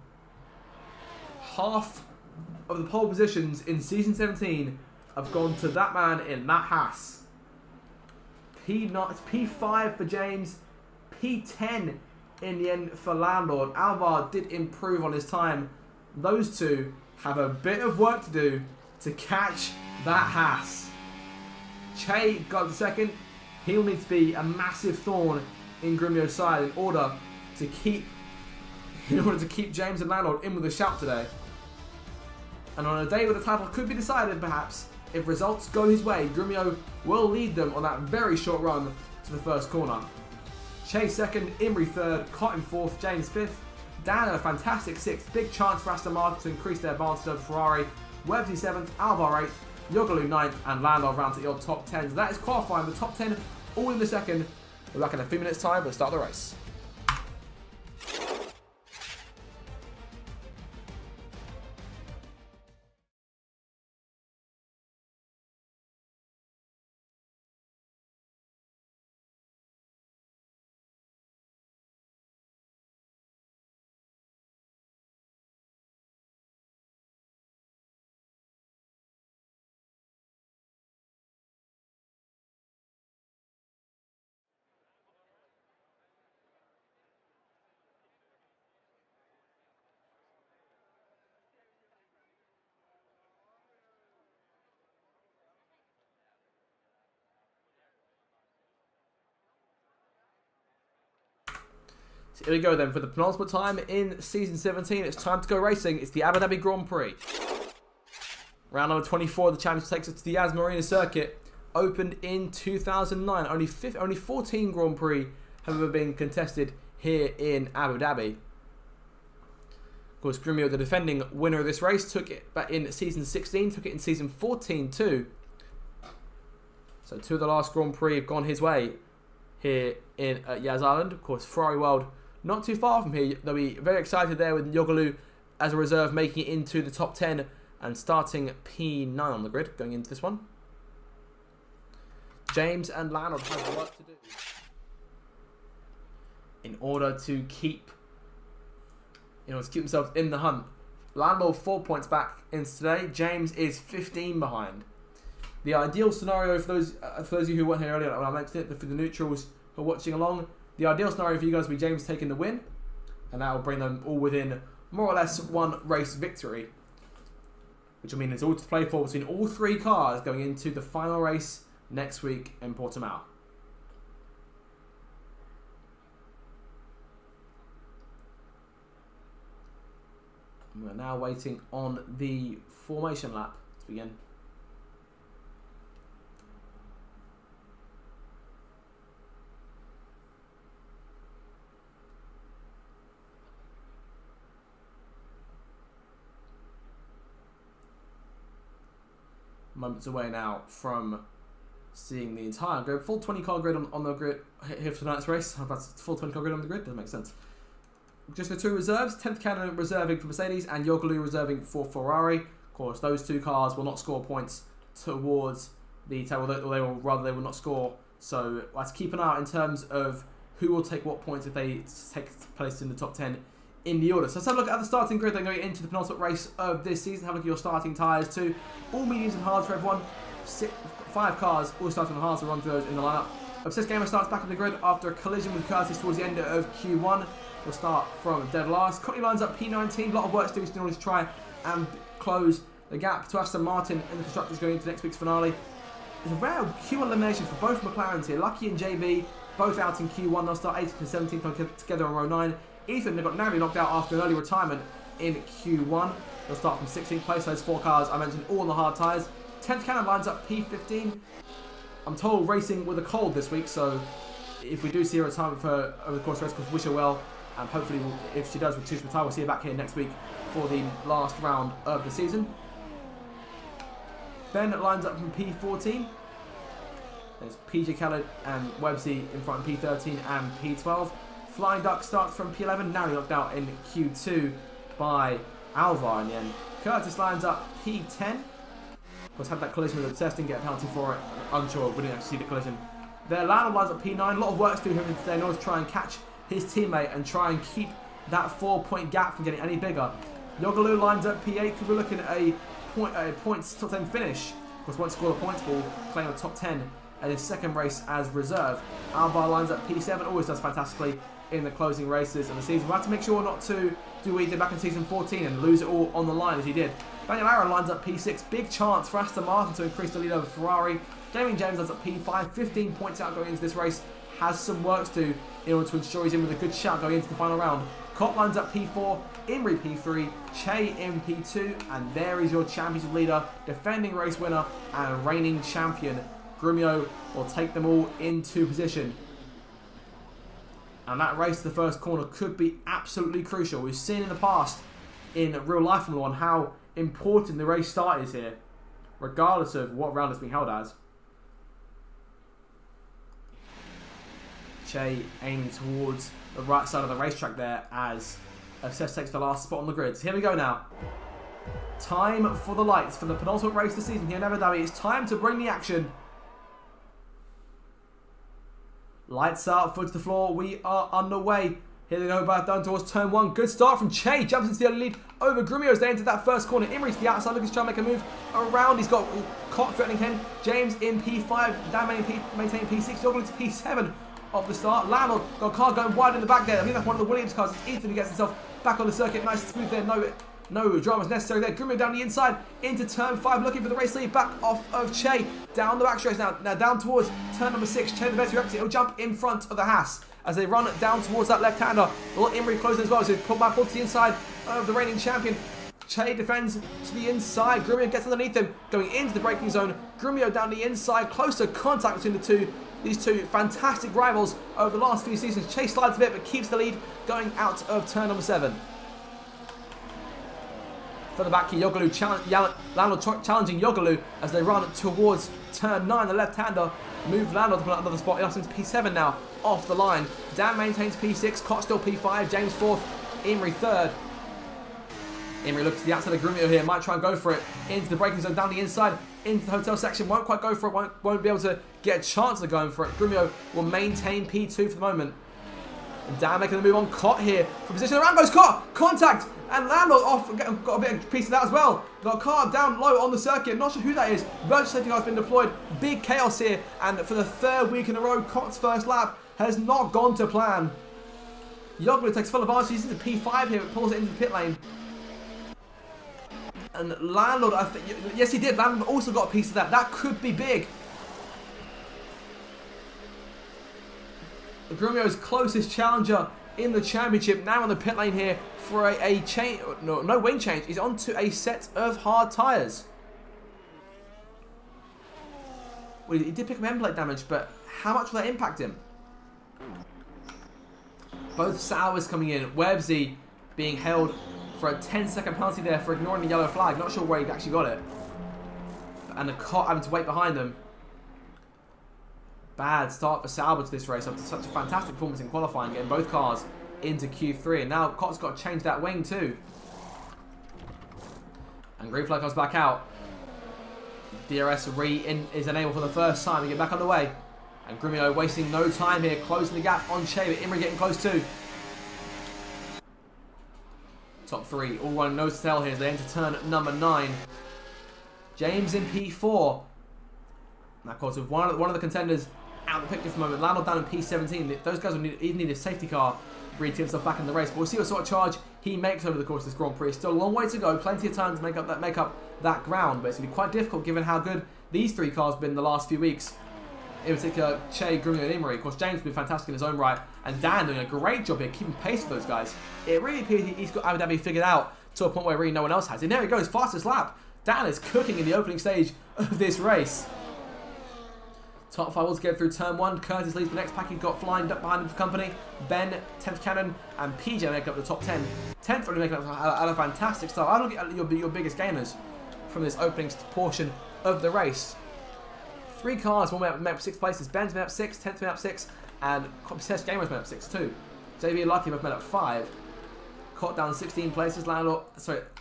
A: Half of the pole positions in season 17 have gone to that man in Matt Haas. P5 for James. P10 in the end for Landlord. Alvar did improve on his time. Those two have a bit of work to do to catch that Haas. Che got the second. He'll need to be a massive thorn in Grumio's side in order to keep James and Landlord in with a shout today. And on a day where the title could be decided, perhaps, if results go his way, Grumio will lead them on that very short run to the first corner. Che second, Imri third, Cotton fourth, James fifth, Dan a fantastic sixth, big chance for Aston Martin to increase their advantage over Ferrari, Websy seventh, Alvar eighth, Yoglu ninth, and Landor round to your top 10. So that is qualifying, the top 10 all in the second. We're back in a few minutes time, we'll start the race. So here we go then, for the penultimate time in Season 17, it's time to go racing. It's the Abu Dhabi Grand Prix. Round number 24, the championship takes us to the Yas Marina circuit. Opened in 2009. Only 14 Grand Prix have ever been contested here in Abu Dhabi. Of course, Grumio, the defending winner of this race, took it back in Season 16, took it in Season 14 too. So two of the last Grand Prix have gone his way here in Yas Island. Of course, Ferrari World not too far from here. They'll be very excited there with Yoglu as a reserve making it into the top 10 and starting P9 on the grid going into this one. James and Landlord have work to do in order to keep themselves in the hunt. Landlord 4 points back into today. James is 15 behind. The ideal scenario for those of you who weren't here earlier, when I mentioned it, for the neutrals who are watching along, the ideal scenario for you guys would be James taking the win, and that will bring them all within more or less one race victory, which will mean it's all to play for between all three cars going into the final race next week in Portimao. We're now waiting on the formation lap to begin. Moments away now from seeing the entire grid. Full 20 car grid on the grid here for tonight's race. That's full 20 car grid on the grid, doesn't make sense. Just the two reserves, 10th candidate reserving for Mercedes and Yoglu reserving for Ferrari. Of course, those two cars will not score points towards the table, or they will not score. So let's keep an eye out in terms of who will take what points if they take place in the top 10 in the order. So let's have a look at the starting grid then going into the penultimate race of this season. Have a look at your starting tyres too. All mediums and hards for everyone. 5 cars, all starting on hards, to run through those in the lineup. Obsessed Gamer starts back on the grid after a collision with Curtis towards the end of Q1. We'll start from dead last. Courtney lines up P19. A lot of work to do in order to try and close The gap to Aston Martin and the Constructors going into next week's finale. It's a rare Q1 elimination for both McLarens here. Lucky and JB, both out in Q1. They'll start 18th and 17th together on row 9. Ethan, they got narrowly knocked out after an early retirement in Q1. They'll start from 16th place. Those 4 cars I mentioned, all on the hard tyres. 10th Cannon lines up P15. I'm told racing with a cold this week, so if we do see a retirement for over the course of the race, wish her well. And hopefully, if she does choose to retire, we'll see her back here next week for the last round of the season. Ben lines up from P14. There's PJ Khaled and Websy in front in P13 and P12. Flying Duck starts from P11, now knocked out in Q2 by Alvar in the end. Curtis lines up P10. Of course, had that collision with Obsessed, didn't get a penalty for it. Unsure, we didn't actually see the collision. There, Lando lines up P9. A lot of work to do him today in order to try and catch his teammate and try and keep that 4-point gap from getting any bigger. Yogaloo lines up P8. Could be looking at a points top 10 finish. Of course, won't score the points ball, claim a top 10 at his second race as reserve. Alvar lines up P7, always does fantastically in the closing races of the season. We'll have to make sure not to do what he did back in season 14 and lose it all on the line as he did. Daniel Arrow lines up P6, big chance for Aston Martin to increase the lead over Ferrari. Damien James lines up P5, 15 points out going into this race, has some work to do in order to ensure he's in with a good shout going into the final round. Cott lines up P4, Imri P3, Che in P2, and there is your championship leader, defending race winner and reigning champion. Grumio will take them all into position. And that race to the first corner could be absolutely crucial. We've seen in the past, in real life Formula 1, how important the race start is here, regardless of what round it's being held as. Che aiming towards the right side of the racetrack there as Obsessed takes the last spot on the grid. So here we go now. Time for the lights for the penultimate race of the season here in Abu Dhabi. It's time to bring the action. Lights out, foot to the floor. We are underway. Here they go back down towards turn 1. Good start from Che. Jumps into the early lead over Grumio as they enter that first corner. Imri to the outside, looking to try and make a move around. He's got Cott threatening him. James in P5. Dan maintaining P6. Joggling to P7 of the start. Lando got a car going wide in the back there. I think that's one of the Williams cars. It's Ethan who gets himself back on the circuit. Nice and smooth there. No dramas necessary there. Grumio down the inside into turn 5, looking for the race lead. Back off of Che. Down the back stretch now. Now down towards turn number 6. Che the better exit. He'll jump in front of the Haas as they run down towards that left-hander. Will Imri close as well, so pull back to the inside of the reigning champion. Che defends to the inside. Grumio gets underneath him, going into the braking zone. Grumio down the inside, close to contact between the two. These two fantastic rivals over the last few seasons. Che slides a bit, but keeps the lead going out of turn number 7. For the back here, Lando challenging Yogaloo as they run towards turn 9. The left-hander moved Lando to another spot. He's into P7 now, off the line. Dan maintains P6, Cott still P5, James 4th, Imri 3rd. Imri looks to the outside of Grumio here, might try and go for it. Into the braking zone, down the inside, into the hotel section. Won't quite go for it, won't be able to get a chance of going for it. Grumio will maintain P2 for the moment. And Dan making the move on Cott here. For position, around goes Cott! Contact! And Lando off, got a bit of piece of that as well. Got a car down low on the circuit. Not sure who that is. Virtual safety car has been deployed. Big chaos here. And for the 3rd week in a row, Cott's first lap has not gone to plan. Yogaloo takes full advantage. He's into P5 here, but pulls it into the pit lane. And Landlord, I think, yes he did. Landlord also got a piece of that. That could be big. Grumio's closest challenger in the championship now on the pit lane here for a change. No wing change. He's onto a set of hard tyres. Well, he did pick up end plate damage, but how much will that impact him? Both sours coming in. Websy being held for a 10-second penalty there for ignoring the yellow flag. Not sure where he actually got it. And the Cott having to wait behind them. Bad start for Sauber to this race after such a fantastic performance in qualifying, getting both cars into Q3. And now Cott's got to change that wing too. And green flag comes back out. DRS is enabled for the first time to get back underway. And Grumio wasting no time here, closing the gap on Che, but Imri getting close too. Top 3, all running nose to tail here as they enter turn number 9. James in P4. And of course, with one of the contenders out of the picture for the moment, Lando down in P17. Those guys will even need a safety car to bring himself back in the race. But we'll see what sort of charge he makes over the course of this Grand Prix. Still a long way to go, plenty of time to make up that ground, but it's going to be quite difficult given how good these three cars have been the last few weeks. In particular, Che, Grumio and Imrie. Of course, James has been fantastic in his own right, and Dan doing a great job here, keeping pace with those guys. It really appears he's got Abu Dhabi figured out to a point where really no one else has. And there he goes, fastest lap. Dan is cooking in the opening stage of this race. Top 5 all together through turn 1. Curtis leads the next pack. He's got flying up behind him for company. Ben, 10th Cannon, and PJ make up the top 10. 10th really making up a fantastic start. I look at your biggest gainers from this opening portion of the race. 3 cars will make up 6 places. Ben's made up 6, 10th made up 6, and Obsessed Gamer's made up 6 too. JB and Lucky both made up 5. Caught down 16 places. Landlord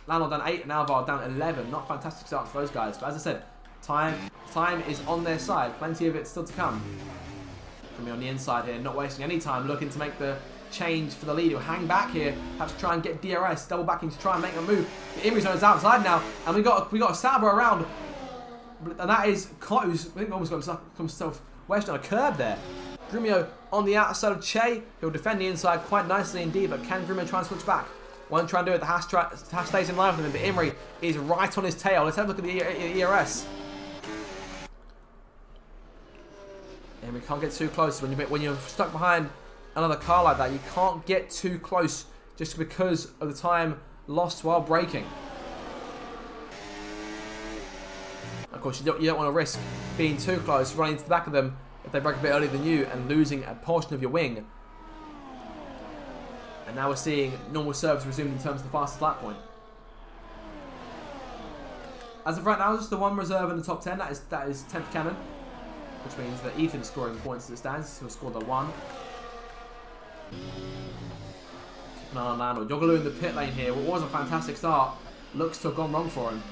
A: down 8, and Alvar down 11. Not fantastic starts for those guys, but as I said, time is on their side. Plenty of it still to come. Gonna be on the inside here, not wasting any time, looking to make the change for the lead. He'll hang back here, perhaps try and get DRS, double backing to try and make a move. Imrie's on his outside now, and we got a Sauber around, and that is close. I think almost got himself wedged on a curb there. Grumio on the outside of Che. He'll defend the inside quite nicely indeed, but can Grumio try and switch back? Won't try and do it. The hash stays in line with him, but Imrie is right on his tail. Let's have a look at the ERS. Imrie can't get too close. When you're stuck behind another car like that, you can't get too close just because of the time lost while braking. Of course, you don't want to risk being too close, running into the back of them if they brake a bit earlier than you and losing a portion of your wing. And now we're seeing normal service resumed in terms of the fastest lap point. As of right now, just the one reserve in the top 10. That is 10th Cannon, which means that Ethan's scoring points as it stands. He'll score the 1. Keep an eye on Lando. Yogaloo in the pit lane here. What was a fantastic start looks to have gone wrong for him.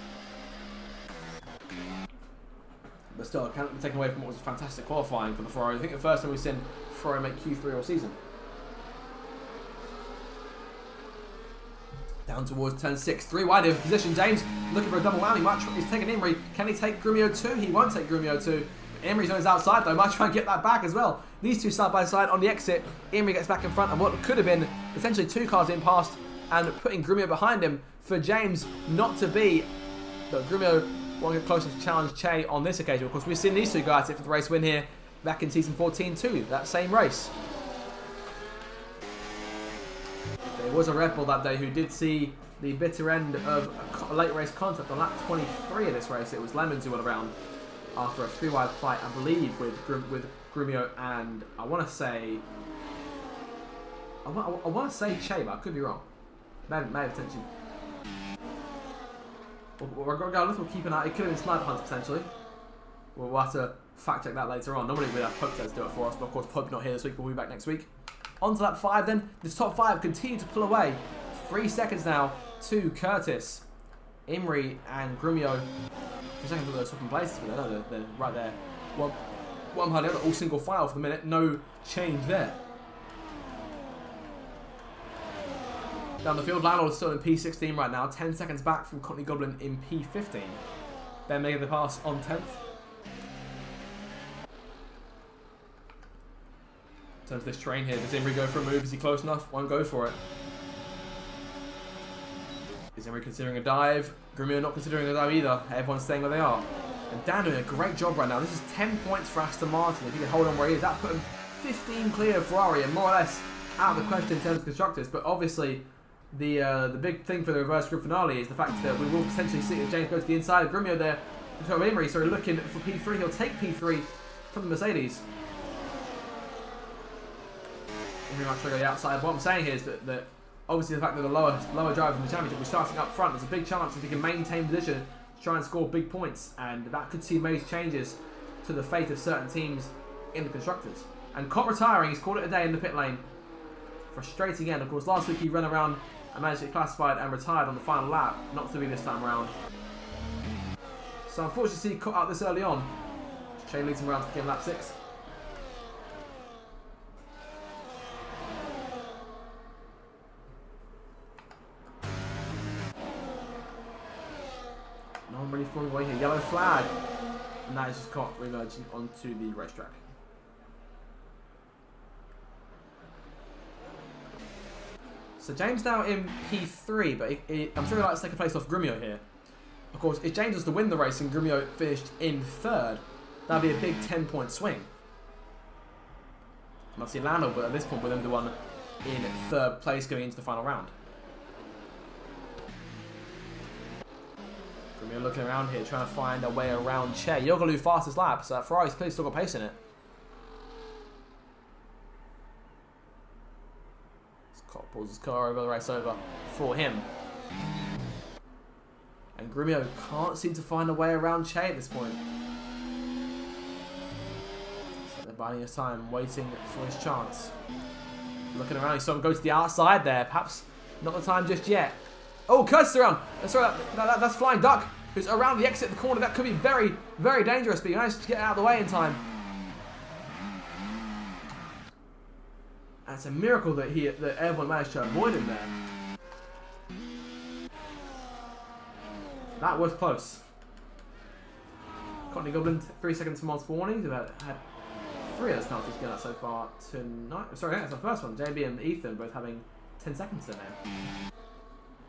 A: But still, it can't be taken away from what was fantastic qualifying for the Ferrari. I think the first time we've seen Ferrari make Q3 all season. Down towards turn 6, 3 wide of position. James looking for a double whammy. He's taking Imrie. Can he take Grumio 2? He won't take Grumio 2. Imrie's on his outside though. Might try and get that back as well. These two side by side on the exit. Imrie gets back in front, and what could have been essentially 2 cars in past and putting Grumio behind him for James not to be. But Grumio won't get closer to challenge Che on this occasion. Of course, we've seen these two guys hit for the race win here back in season 14 too. That same race. There was a Red Bull that day who did see the bitter end of a late race contact on lap 23 of this race. It was Lemons who went around after a 3-wide fight, I believe, with Grumio and I want to say Che, but I could be wrong. Maybe potentially. Regardless, we'll keep an eye. It could have been Sniper Hunter potentially. We'll have to fact check that later on. Normally we'd have Pope to do it for us, but of course Pope's not here this week, but we'll be back next week. On to lap 5 then. This top 5 continue to pull away. 3 seconds now to Curtis, Imrie and Grumio. For a second they're swapping places, but they're right there. One behind the other, all single file for the minute. No change there. Down the field, Landlord is still in P16 right now. 10 seconds back from Cockney Goblin in P15. Ben making the pass on 10th. In terms of this train here, does Imrie go for a move? Is he close enough? Won't go for it. Is Imrie considering a dive? Grumio not considering a dive either. Everyone's staying where they are. And Dan doing a great job right now. This is 10 points for Aston Martin. If he can hold on where he is, that put him 15 clear of Ferrari and more or less out of the question in terms of constructors. But obviously, the big thing for the reverse group finale is the fact that we will potentially see if James goes to the inside of Grumio there. So Imrie, sorry, looking for P3. He'll take P3 from the Mercedes. Imrie might try to go the outside. What I'm saying here is that obviously the fact that the lower driver in the championship was starting up front, there's a big chance if he can maintain position to try and score big points, and that could see major changes to the fate of certain teams in the constructors. And Cott retiring, he's called it a day in the pit lane. Frustrating end. Of course, last week he ran around and managed to get classified and retired on the final lap. Not to be this time around. So unfortunately, he caught out this early on. Shane leads him around to begin lap 6. No one really falling away here. Yellow flag. And that is just Cott remerging onto the racetrack. So James now in P3, but I'm sure he likes to take a place off Grumio here. Of course, if James was to win the race and Grumio finished in third, that'd be a big 10-point swing. And obviously Lando, but at this point, with him the one in third place going into the final round. Grumio looking around here, trying to find a way around Che. Yogolu fastest lap, so Ferrari's clearly still got pace in it. Scott pulls his car over, the race over for him. And Grumio can't seem to find a way around Che at this point. So they're biding his time, waiting for his chance. Looking around, he saw him go to the outside there. Perhaps not the time just yet. Oh, Curtis around. Sorry, that's Flying Duck, who's around the exit of the corner. That could be very, very dangerous, but he managed to get out of the way in time. And it's a miracle that everyone managed to avoid him there. That was close. Courtney Goblin, 3 seconds for multiple warnings. They've had 3 of those penalties given out so far tonight. Sorry, that's the first one. JB and Ethan both having 10 seconds in there.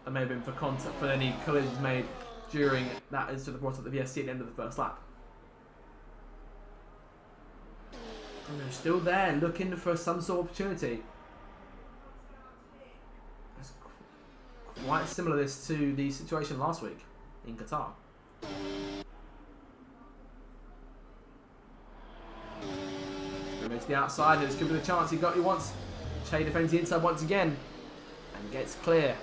A: That may have been for contact, for any collisions made during that incident report at the VSC at the end of the first lap. And they're still there, looking for some sort of opportunity. It's quite similar this to the situation last week in Qatar. Going to the outside, this could be the chance he wants. Che defends the inside once again and gets clear.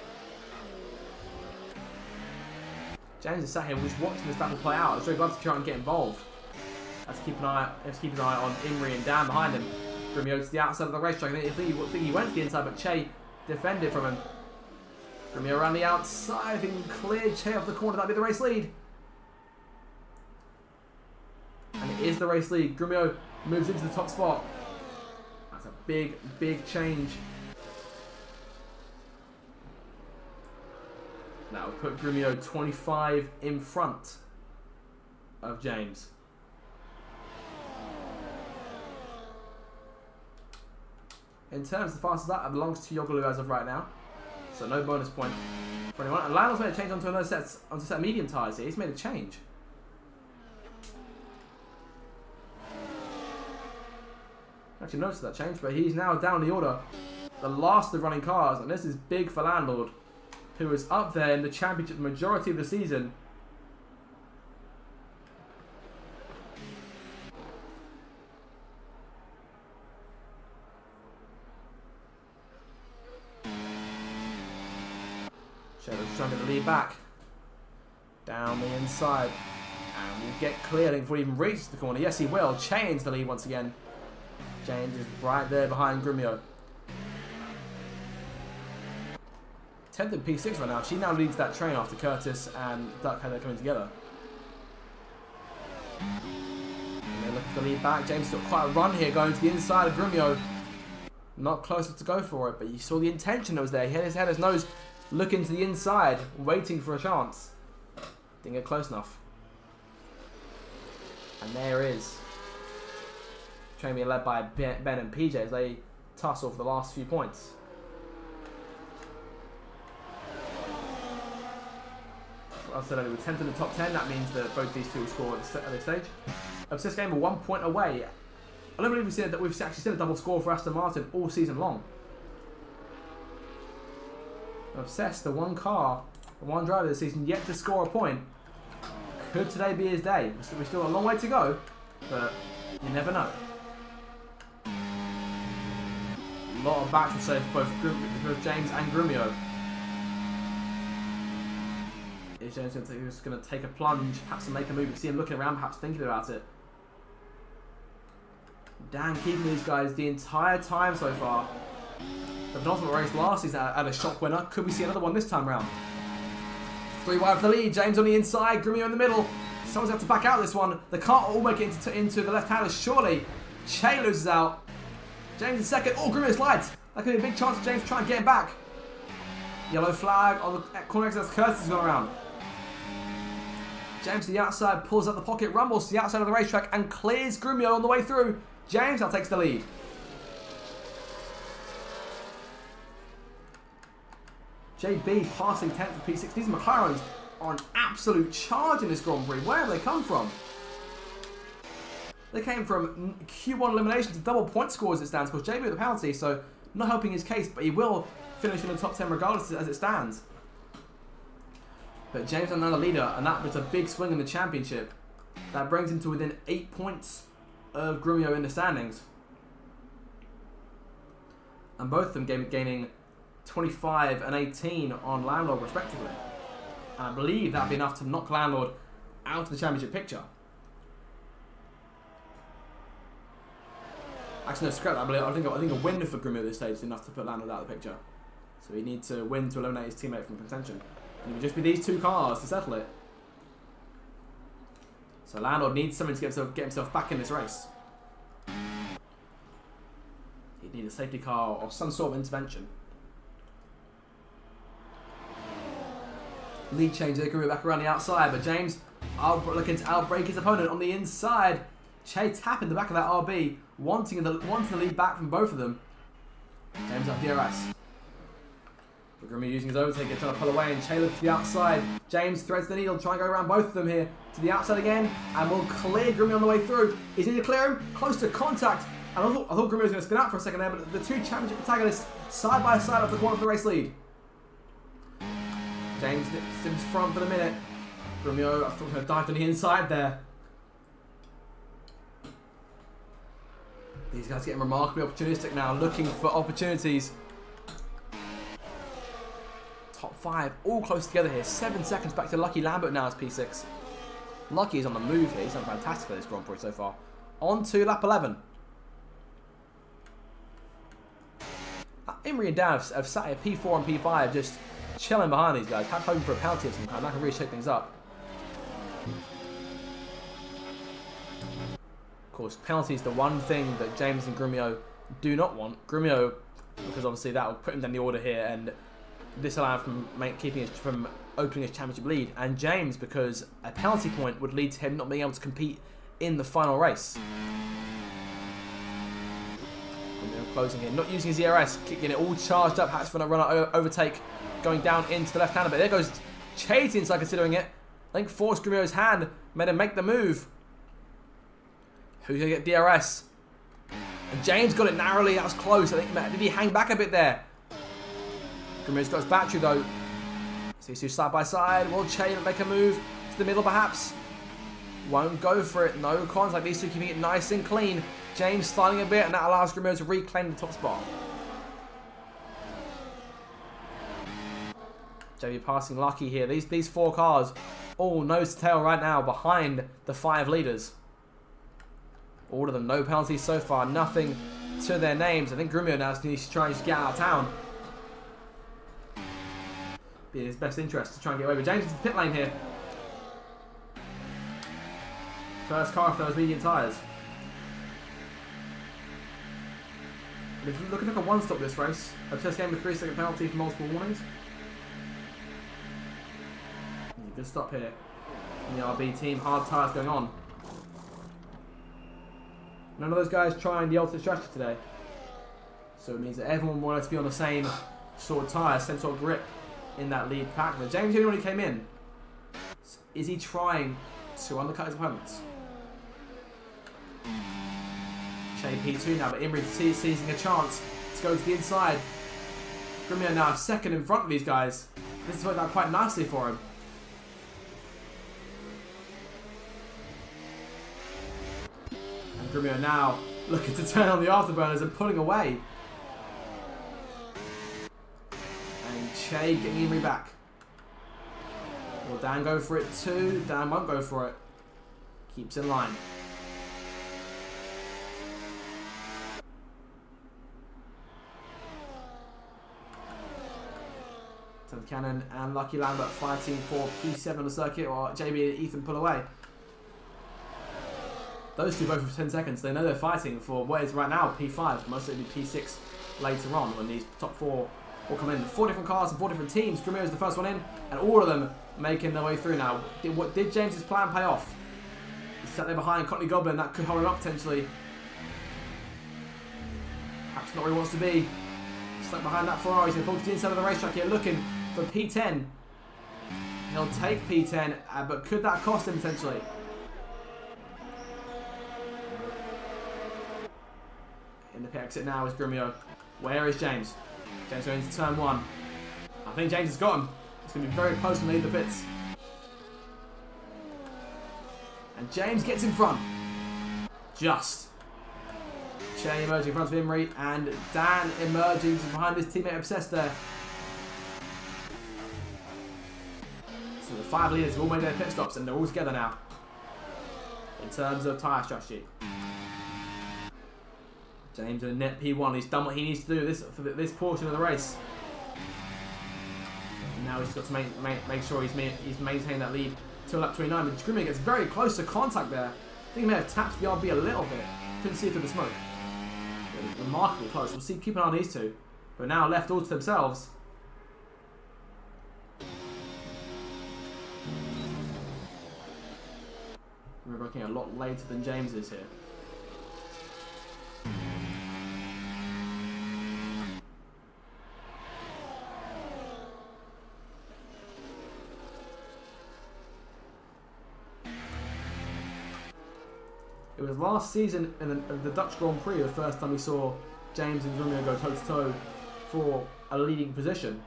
A: James is sat here just watching this battle play out. He's very glad to try and get involved. Has to keep an eye on Imri and Dan behind him. Grumio to the outside of the racetrack. I think he went to the inside, but Che defended from him. Grumio around the outside, I think cleared Che off the corner. That'd be the race lead. And it is the race lead. Grumio moves into the top spot. That's a big, big change. That will put Grumio 25 in front of James. In terms of the fastest lap, it belongs to Yogolu as of right now. So no bonus point for anyone. And Lionel's made a change onto another set of medium tyres here. He's made a change. Actually noticed that change, but he's now down the order. The last of the running cars, and this is big for Landlord, who was up there in the championship the majority of the season. Shadow's trying to get the lead back. Down the inside. And will get clear before he even reaches the corner. Yes, he will. Change the lead once again. James is right there behind Grumio. 10th and P6 right now. She now leads that train after Curtis and Duck had coming together. And they look for the lead back. James got quite a run here going to the inside of Grumio. Not close enough to go for it, but you saw the intention that was there. He had his nose looking to the inside, waiting for a chance. Didn't get close enough. And there is. Train being led by Ben and PJ as they tussle for the last few points. I said earlier, with 10th in the top 10, that means that both these two will score at this stage. Obsessed game are 1 point away. I don't believe we've actually seen a double score for Aston Martin all season long. Obsessed, the one driver this season yet to score a point. Could today be his day? We've still got a long way to go, but you never know. A lot of battle safe for both James and Grumio. Is James just going to take a plunge, perhaps to make a move? You see him looking around, perhaps thinking about it. Dan keeping these guys the entire time so far. The penultimate race last season at a shock winner. Could we see another one this time round? 3 wide for the lead. James on the inside. Grumio in the middle. Someone's have to back out this one. They can't all make it into the left-handers, surely. Che loses out. James in second. Oh, Grumio slides. That could be a big chance for James to try and get him back. Yellow flag on the corner exit as Curtis has gone around. James to the outside, pulls up the pocket, rumbles to the outside of the racetrack and clears Grumio on the way through. James now takes the lead. JB passing 10th for P6. These are McLarens are an absolute charge in this Grand Prix. Where have they come from? They came from Q1 elimination to double point scores as it stands. Because JB with the penalty, so not helping his case, but he will finish in the top 10 regardless as it stands. But James is now the leader, and that was a big swing in the championship. That brings him to within 8 points of Grumio in the standings. And both of them gaining 25 and 18 on Landlord respectively. And I believe that would be enough to knock Landlord out of the championship picture. Actually, no, scrap that. I think a win for Grumio at this stage is enough to put Landlord out of the picture. So he needs to win to eliminate his teammate from contention. And it would just be these two cars to settle it. So Landlord needs something to get himself back in this race. He'd need a safety car or some sort of intervention. Lead change, they can move back around the outside, but James looking to outbrake his opponent on the inside. Che tapping the back of that RB, wanting the lead back from both of them. James up DRS. Grumio using his overtaker, trying to pull away, and Che looks to the outside. James threads the needle, trying to go around both of them here. To the outside again, and will clear Grumio on the way through. He's going to clear him, close to contact. And I thought Grumio was going to spin out for a second there, but the two championship protagonists side by side up the corner for the race lead. James Sims front for the minute. Grumio, I thought he was going to dive to the inside there. These guys getting remarkably opportunistic now, looking for opportunities. Top 5, all close together here. 7 seconds back to Lucky Lambert now as P6. Lucky is on the move here. He's done fantastic for this Grand Prix so far. On to lap 11. Imri and Dan have sat here P4 and P5 just chilling behind these guys. Hoping for a penalty of some kind. That can really shake things up. Of course, penalty is the one thing that James and Grumio do not want. Grumio, because obviously that will put him down the order here and disallow him from opening his championship lead. And James, because a penalty point would lead to him not being able to compete in the final race. Closing in, not using his ERS, kicking it all charged up. Hatch for a runner overtake, going down into the left hander. But there goes Chase inside considering it. I think forced Grumio's hand, made him make the move. Who's going to get DRS? And James got it narrowly, that was close. I think, did he hang back a bit there? Grumio's got his battery though. So he's side by side. Will Che make a move to the middle perhaps? Won't go for it. No contact. These two keeping it nice and clean. James sliding a bit, and that allows Grumio to reclaim the top spot. JB passing Lucky here. These 4 cars all nose to tail right now behind the 5 leaders. All of them, no penalties so far. Nothing to their names. I think Grumio now needs to try and get out of town. Be in his best interest to try and get away. But James is in the pit lane here. First car off those medium tyres. If you look at a one-stop this race, a test game with 3-second penalty for multiple warnings. Good stop here from the RB team. Hard tyres going on. None of those guys trying the ultimate strategy today. So it means that everyone wanted to be on the same sort of tyre, same sort of grip in that lead pack. But James only came in. Is he trying to undercut his opponents? Che P2 now, but Imri seizing a chance to go to the inside. Grumio now second in front of these guys. This has worked out quite nicely for him. And Grumio now looking to turn on the afterburners and pulling away. And Che getting Imri back. Will Dan go for it too? Dan won't go for it. Keeps in line. Cannon and Lucky Lambert fighting for P7 on the circuit, while JB and Ethan pull away. Those two both for 10 seconds. They know they're fighting for what is right now P5. Most of it will be P6 later on when these top 4 will come in. 4 different cars and 4 different teams. Grumio is the first one in, and all of them making their way through now. Did James's plan pay off? He sat there behind Cockney Goblin. That could hold him up potentially. Perhaps not where he wants to be. Stuck behind that Ferrari. He's going to pull to the inside of the racetrack here, looking for P10. He'll take P10, but could that cost him potentially? In the pit exit now is Grumio. Where is James? James going into turn 1. I think James has got him. It's going to be very close to lead the pits. And James gets in front. Just. Che emerging in front of Imri, and Dan emerging behind his teammate Obsessed there. So the 5 leaders have all made their pit stops and they're all together now. In terms of tyre strategy. James in a net P1, he's done what he needs to do for this portion of the race. And now he's got to make sure he's maintained that lead till lap 29. But Grumio gets very close to contact there. I think he may have tapped the RB a little bit. Couldn't see it through the smoke. Remarkably close. We'll see. Keep an eye on these two, who are now left all to themselves. We're working a lot later than James is here. It was last season in the Dutch Grand Prix the first time we saw James and Grumio go toe-to-toe for a leading position.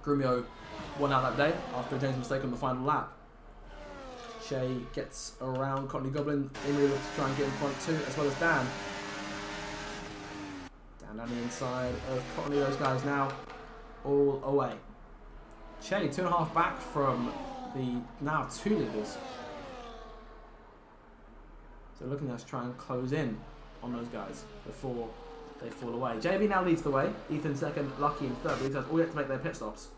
A: Grumio won out that day after a James mistake on the final lap. Che gets around Courtney Goblin. Imri looks to try and get in front too, as well as Dan. Dan down the inside of Courtney. Those guys now all away. Che 2.5 back from the now 2 leaders. So looking at us try and close in on those guys before they fall away. JB now leads the way. Ethan second, Lucky in third. But these guys all have to make their pit stops.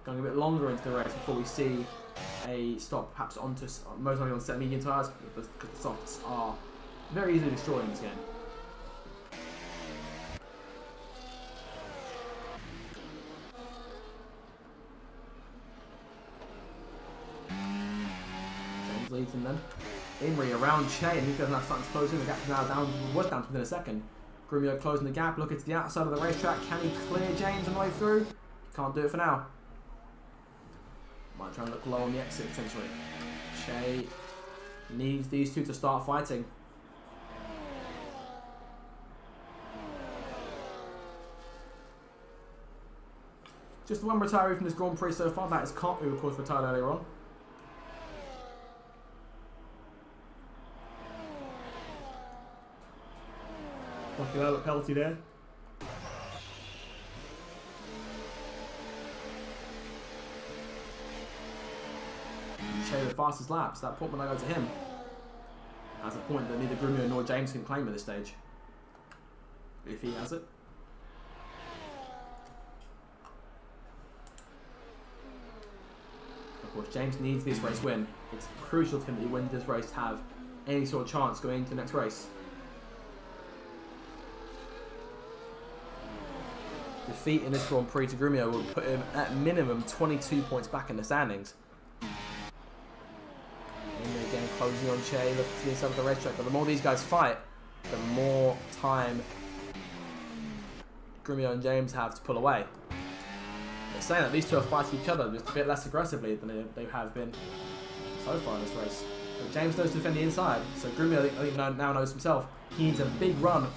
A: Going a bit longer into the race before we see a stop, perhaps onto most likely on set medium tyres, because the softs are very easily destroyed in this game. James leads him then. Imri around Che, and he's now starting to close in. The gap is now down, was down within a second. Grumio closing the gap, looking to the outside of the racetrack. Can he clear James on the way through? He can't do it for now. Might try and look low on the exit potentially. Che needs these two to start fighting. Just one retiree from this Grand Prix so far. That is Cart, who of course retired earlier on. Lucky a penalty there. Che the fastest laps. That point when I go to him. That's a point that neither Grumio nor James can claim at this stage. If he has it. Of course, James needs this race win. It's crucial to him that he wins this race to have any sort of chance going into the next race. Defeat in this Grand Prix to Grumio will put him at minimum 22 points back in the standings. And again, closing on Che, looking to the inside of the racetrack. But the more these guys fight, the more time Grumio and James have to pull away. They're saying that these two are fighting each other just a bit less aggressively than they have been so far in this race. But James knows to defend the inside, so Grumio I think now knows himself he needs a big run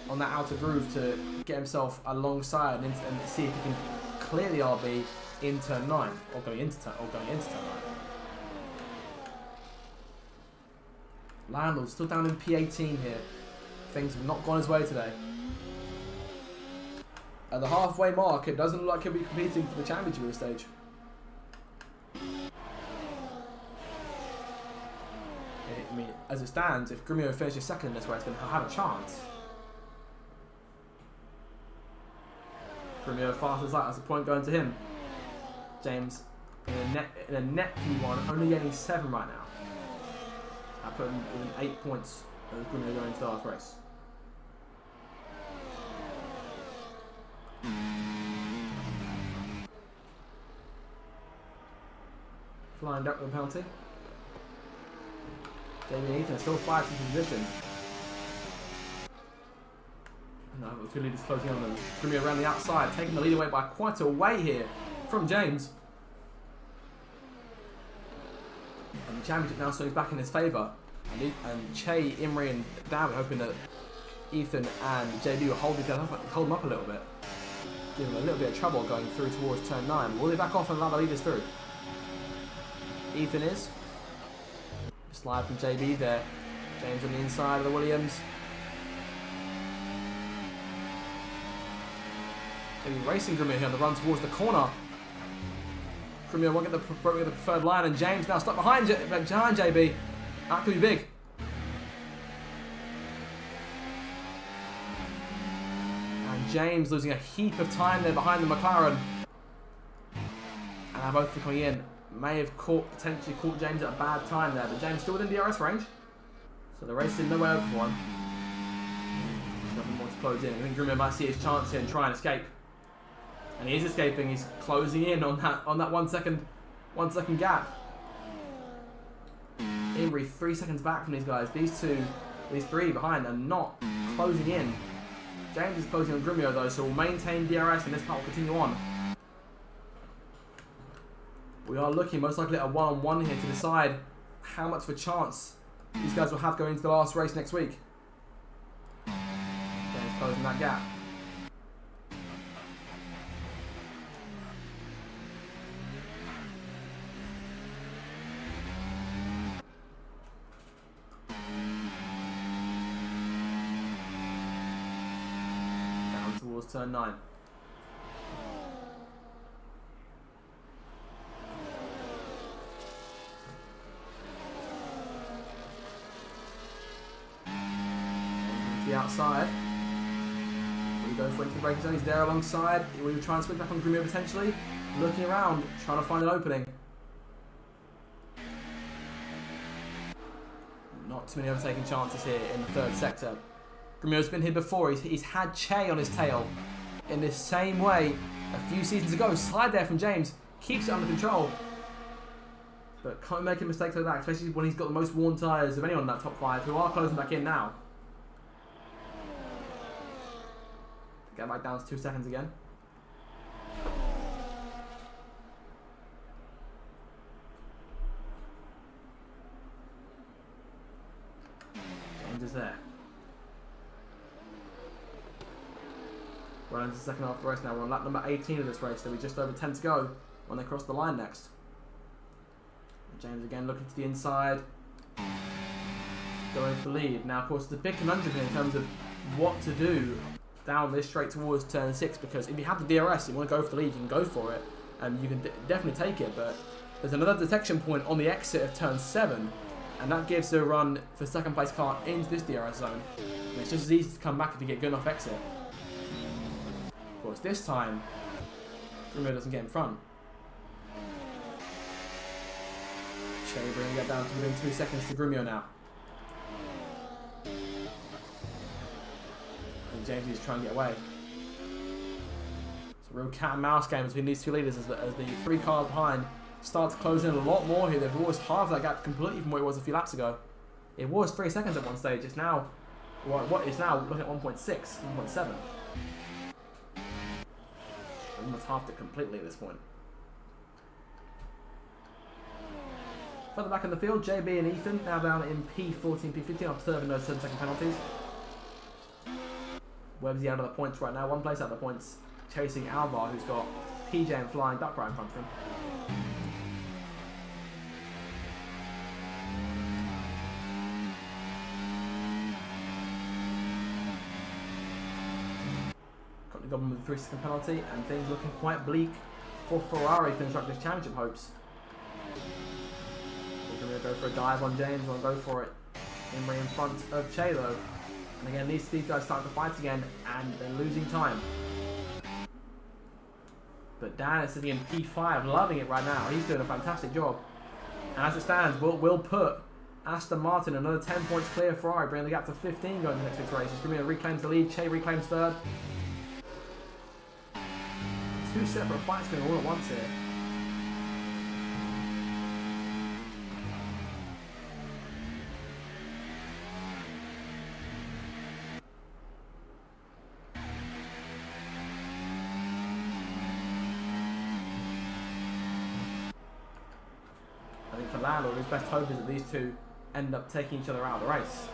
A: on that outer groove to get himself alongside and see if he can clear the RB in turn 9 or going into turn 9. Landlord still down in P18 here. Things have not gone his way today. At the halfway mark, it doesn't look like he'll be competing for the championship at this stage. I mean, as it stands, if Grumio finishes second in this race, then he'll have a chance. Grumio fast as light, that's a point going to him. James in a net P1, only getting 7 right now. I put him in 8 points as Grumio going into the last race. Flying up with a penalty. Jamie and Ethan still fighting for position. No, the 2 leaders closing on them. Grumio around the outside, taking the lead away by quite a way here from James. championship now swings back in his favour. And Che, Imri and Dan were hoping that Ethan and JB will hold him up a little bit. Give him a little bit of trouble going through towards turn 9. Will they back off and allow the leaders through? Ethan is. Slide from JB there. James on the inside of the Williams. JB racing Grimio here on the run towards the corner. Grimio won't get the preferred line, and James now stuck behind JB. That could be big. And James losing a heap of time there behind the McLaren. And now both coming in. May have potentially caught James at a bad time there, but James still within DRS range. So the race is no way over for one. Nothing more to close in. I think Grimio might see his chance here and try and escape. And he is escaping. He's closing in on that 1 second gap. Imri 3 seconds back from these guys. These three behind are not closing in. James is closing on Grimio though, so we'll maintain DRS and this part will continue on. We are looking most likely at a one-on-one here to decide how much of a chance these guys will have going into the last race next week. James closing that gap. Down towards turn 9. The outside. Will you go for into the braking zone? He's there alongside. Will you try and switch back on Grimio potentially? Looking around, trying to find an opening. Not too many overtaking chances here in the third sector. Grimio's been here before. He's had Che on his tail in this same way a few seasons ago. Slide there from James. Keeps it under control. But can't make a mistake like that, especially when he's got the most worn tyres of anyone in that top 5, who are closing back in now. Get back down to 2 seconds again. James is there. We're into the second half of the race now. We're on lap number 18 of this race. There'll be just over 10 to go when they cross the line next. And James again looking to the inside. Going for the lead. Now, of course, it's a big conundrum here in terms of what to do down this straight towards turn 6, because if you have the DRS, you want to go for the lead, you can go for it, and you can definitely take it, but there's another detection point on the exit of turn 7, and that gives a run for second place car into this DRS zone, and it's just as easy to come back if you get good enough exit. Of course, this time, Grimio doesn't get in front. Che bringing it down to within 2 seconds to Grimio now. And James is trying to get away. It's a real cat and mouse game between these two leaders as the 3 cars behind start to close in a lot more here. They've almost halved that gap completely from what it was a few laps ago. It was 3 seconds at one stage. It's now, what is now looking at 1.6, 1.7. Almost halved it completely at this point. Further back in the field, JB and Ethan now down in P14, P15, observing those 7-second penalties. Webbsy out of the points right now, 1 place out of the points, chasing Alvar, who's got PJ and Flying Duck right in front of him. Got the government with a 3-second penalty, and things looking quite bleak for Ferrari Constructors Championship hopes. We're going to go for a dive on James, we'll go for it. Imri in front of Che though. And again, these guys starting to fight again, and they're losing time. But Dan is sitting in P5, loving it right now. He's doing a fantastic job. And as it stands, we'll put Aston Martin another 10 points clear of Ferrari, bringing the gap to 15 going into next week's race. Grimio reclaims the lead, Che reclaims third. 2 separate fights going all at once here. Landlord, his best hope is that these two end up taking each other out of the race.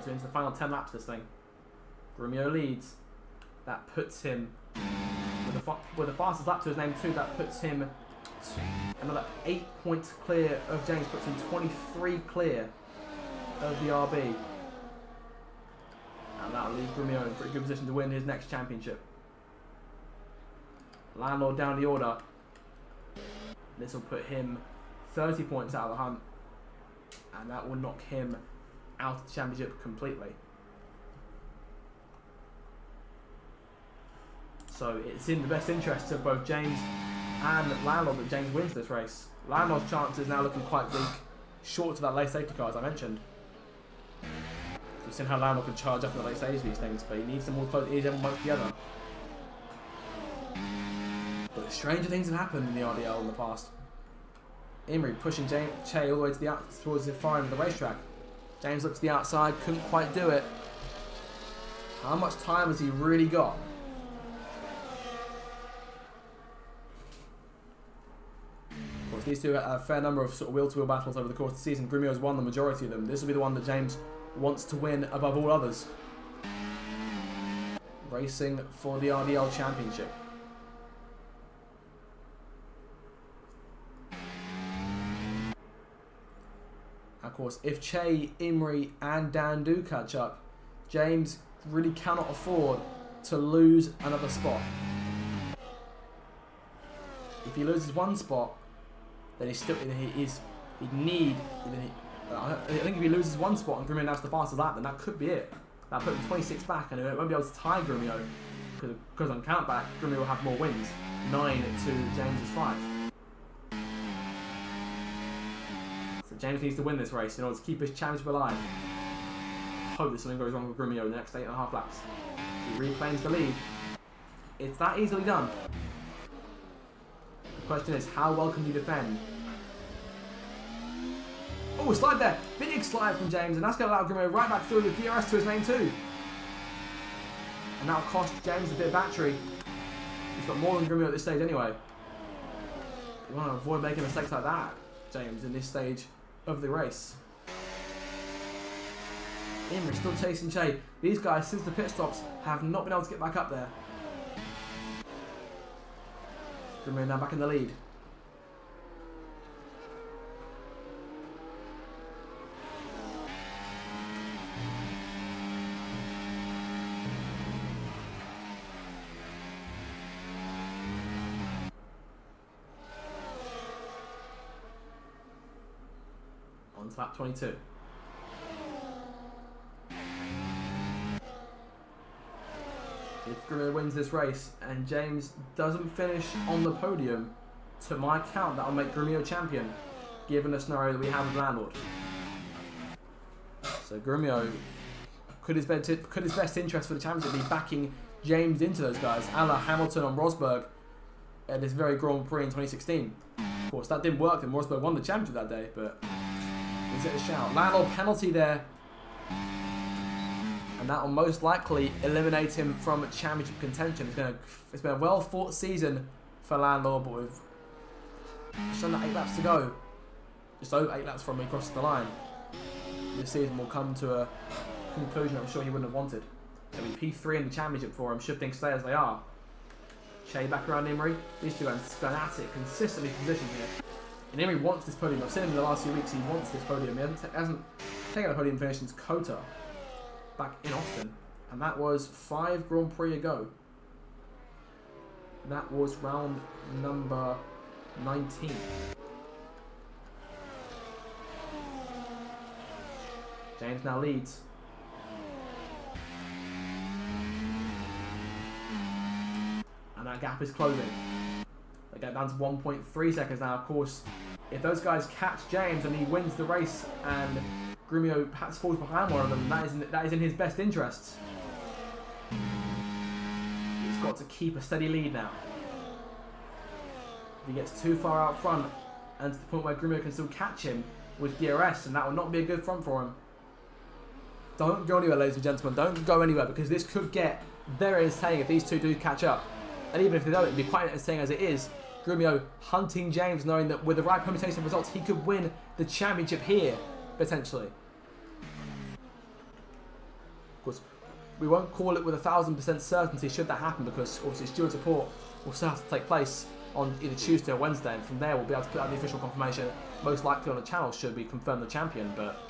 A: So into the final 10 laps of this thing. Grumio leads. That puts him with the fastest lap to his name too. That puts him another 8 points clear of James. Puts him 23 clear of the RB. And that'll leave Grumio in a pretty good position to win his next championship. Landlord down the order. This will put him 30 points out of the hunt. And that will knock him out of the championship completely. So it's in the best interest of both James and Landlord that James wins this race. Landlord's chances now looking quite bleak, short to that late safety car as I mentioned. We've seen how Landlord can charge up in the late stage these things, but he needs them all close. He needs everyone work together. But stranger things have happened in the RDL in the past. Imrie pushing Che all the way to the towards the far end of the racetrack. James looked to the outside, couldn't quite do it. How much time has he really got? Of course, these two had a fair number of sort of wheel-to-wheel battles over the course of the season. Grumio's won the majority of them. This will be the one that James wants to win above all others. Racing for the RDL Championship. Of course, if Che, Imrie and Dan do catch up, James really cannot afford to lose another spot. If he loses one spot, then he's still I think if he loses one spot and Grumio now's the fastest lap, then that could be it. That put him 26 back, and it won't be able to tie Grumio because on countback, Grumio will have more wins, 9 to James's 5. James needs to win this race in order to keep his championship alive. Hope that something goes wrong with Grumio in the next 8.5 laps. He reclaims the lead. It's that easily done. The question is, how well can you defend? Oh, a slide there. Big slide from James, and that's going to allow Grumio right back through with DRS to his name too. And that'll cost James a bit of battery. He's got more than Grumio at this stage anyway. You want to avoid making mistakes like that, James, in this stage of the race. Imrie still chasing Che. These guys, since the pit stops, have not been able to get back up there. Grumio now back in the lead. On to lap 22. If Grumio wins this race and James doesn't finish on the podium, to my count, that'll make Grumio champion, given the scenario that we have with Landlord. So Grumio, could his best interest for the championship be backing James into those guys, a la Hamilton on Rosberg at this very Grand Prix in 2016. Of course, that didn't work, and Rosberg won the championship that day, but he's at a shout. Landlord penalty there. And that will most likely eliminate him from championship contention. It's been a well-fought season for Landlord, but with just under 8 laps to go, just over 8 laps from me crossing the line, this season will come to a conclusion I'm sure he wouldn't have wanted. It'll be P3 in the championship for him, should things stay as they are. Che back around Imrie. These two are going at it, consistently positioned here. And Imrie wants this podium. I've seen him in the last few weeks, he wants this podium. He hasn't taken a podium finish since Kota, back in Austin, and that was 5 Grand Prix ago. That was round number 19. James now leads. And that gap is closing. They get down to 1.3 seconds now. Of course, if those guys catch James and he wins the race and Grumio perhaps falls behind one of them, that is in his best interests. He's got to keep a steady lead now. If he gets too far out front and to the point where Grumio can still catch him with DRS, and that will not be a good front for him. Don't go anywhere, ladies and gentlemen. Don't go anywhere, because this could get very entertaining if these two do catch up. And even if they don't, it'd be quite entertaining as it is. Grumio hunting James, knowing that with the right permutation of results, he could win the championship here, potentially. Of course, we won't call it with 1,000% certainty should that happen, because obviously steward support will still have to take place on either Tuesday or Wednesday, and from there we'll be able to put out the official confirmation, most likely on the channel should we confirm the champion, but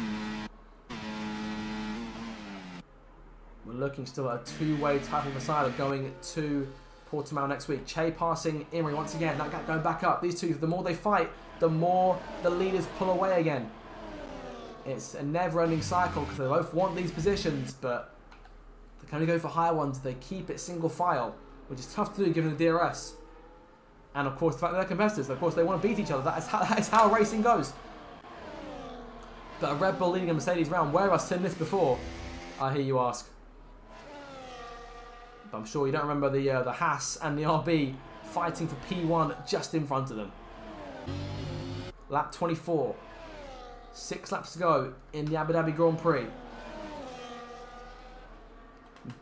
A: we're looking still at a two-way title decider going to Portimao next week. Che passing Imri once again, that gap going back up. These two, the more they fight, the more the leaders pull away again. It's a never-ending cycle because they both want these positions, but they can only go for higher ones. They keep it single file, which is tough to do given the DRS. And of course, the fact that they're competitors, of course, they want to beat each other. That is how racing goes. But a Red Bull leading a Mercedes round, where have I seen this before? I hear you ask. But I'm sure you don't remember the Haas and the RB fighting for P1 just in front of them. Lap 24. 6 laps to go in the Abu Dhabi Grand Prix.